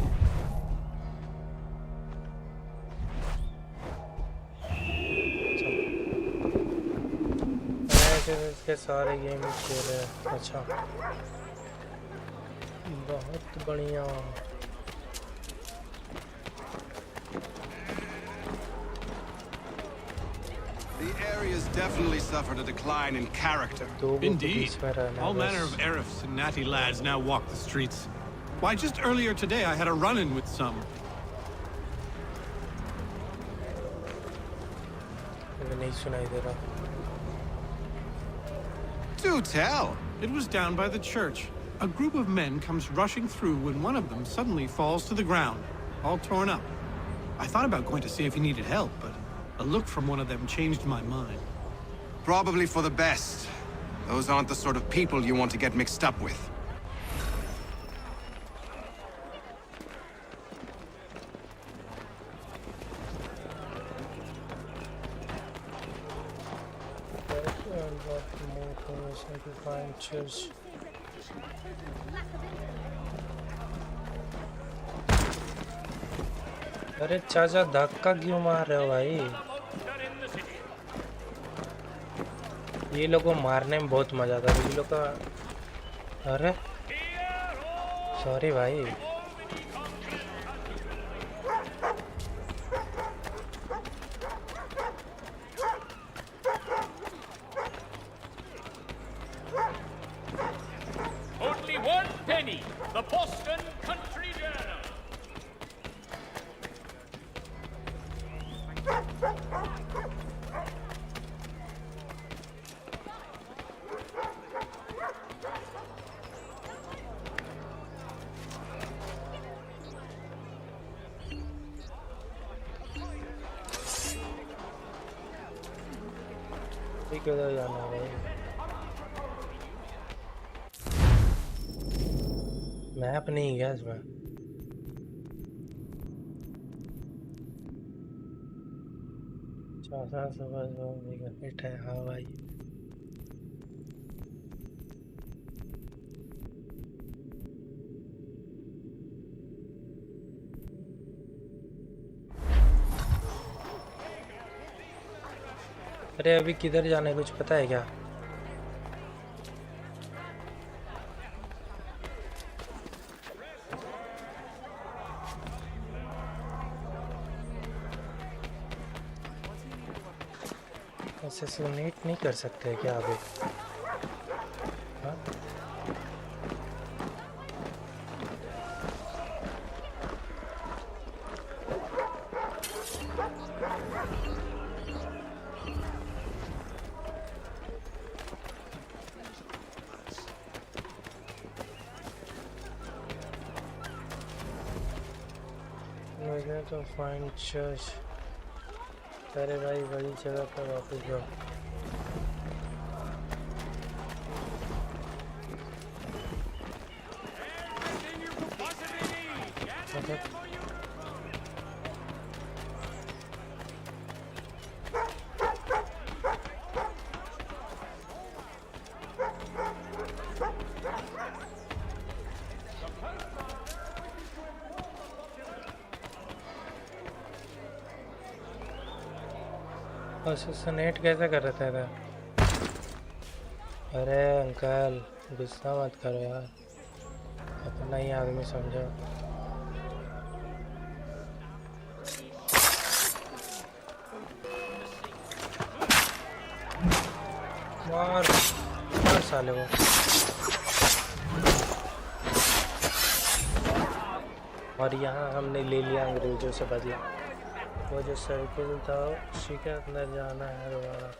इसके सारे गेम खेले। अच्छा बहुत बढ़िया। The area's definitely suffered a decline in character. Indeed. All manner of Arifs and natty lads now walk the streets. Why, just earlier today I had a run-in with some. Do tell. It was down by the church. A group of men comes rushing through when one of them suddenly falls to the ground, all torn up. I thought about going to see if he needed help, but a look from one of them changed my mind. Probably for the best. Those aren't the sort of people you want to get mixed up with. अरे चाचा धक्का क्यों मार रहे हो भाई? ये लोगों को मारने में बहुत मजा आता है। ये लोग का अरे सॉरी भाई। Only one penny. The Boston Country Journal. किधर जाना है भाई? मैप नहीं है इसमें। हिट है। हाँ भाई अरे अभी किधर जाना है कुछ पता है क्या? असैसिनेट नहीं कर सकते क्या अभी? हाँ? तो फाइंड चर्च। अरे भाई बड़ी जगह पर वापस जाओ। असैसिनेट कैसे कर रहा था? अरे अंकल गुस्सा मत करो यार, अपना ही आदमी समझो। मार मार साले वो। और यहाँ हमने ले लिया अंग्रेजों से बदला। वो जो सर्किल था उसी के अंदर जाना है दोबारा।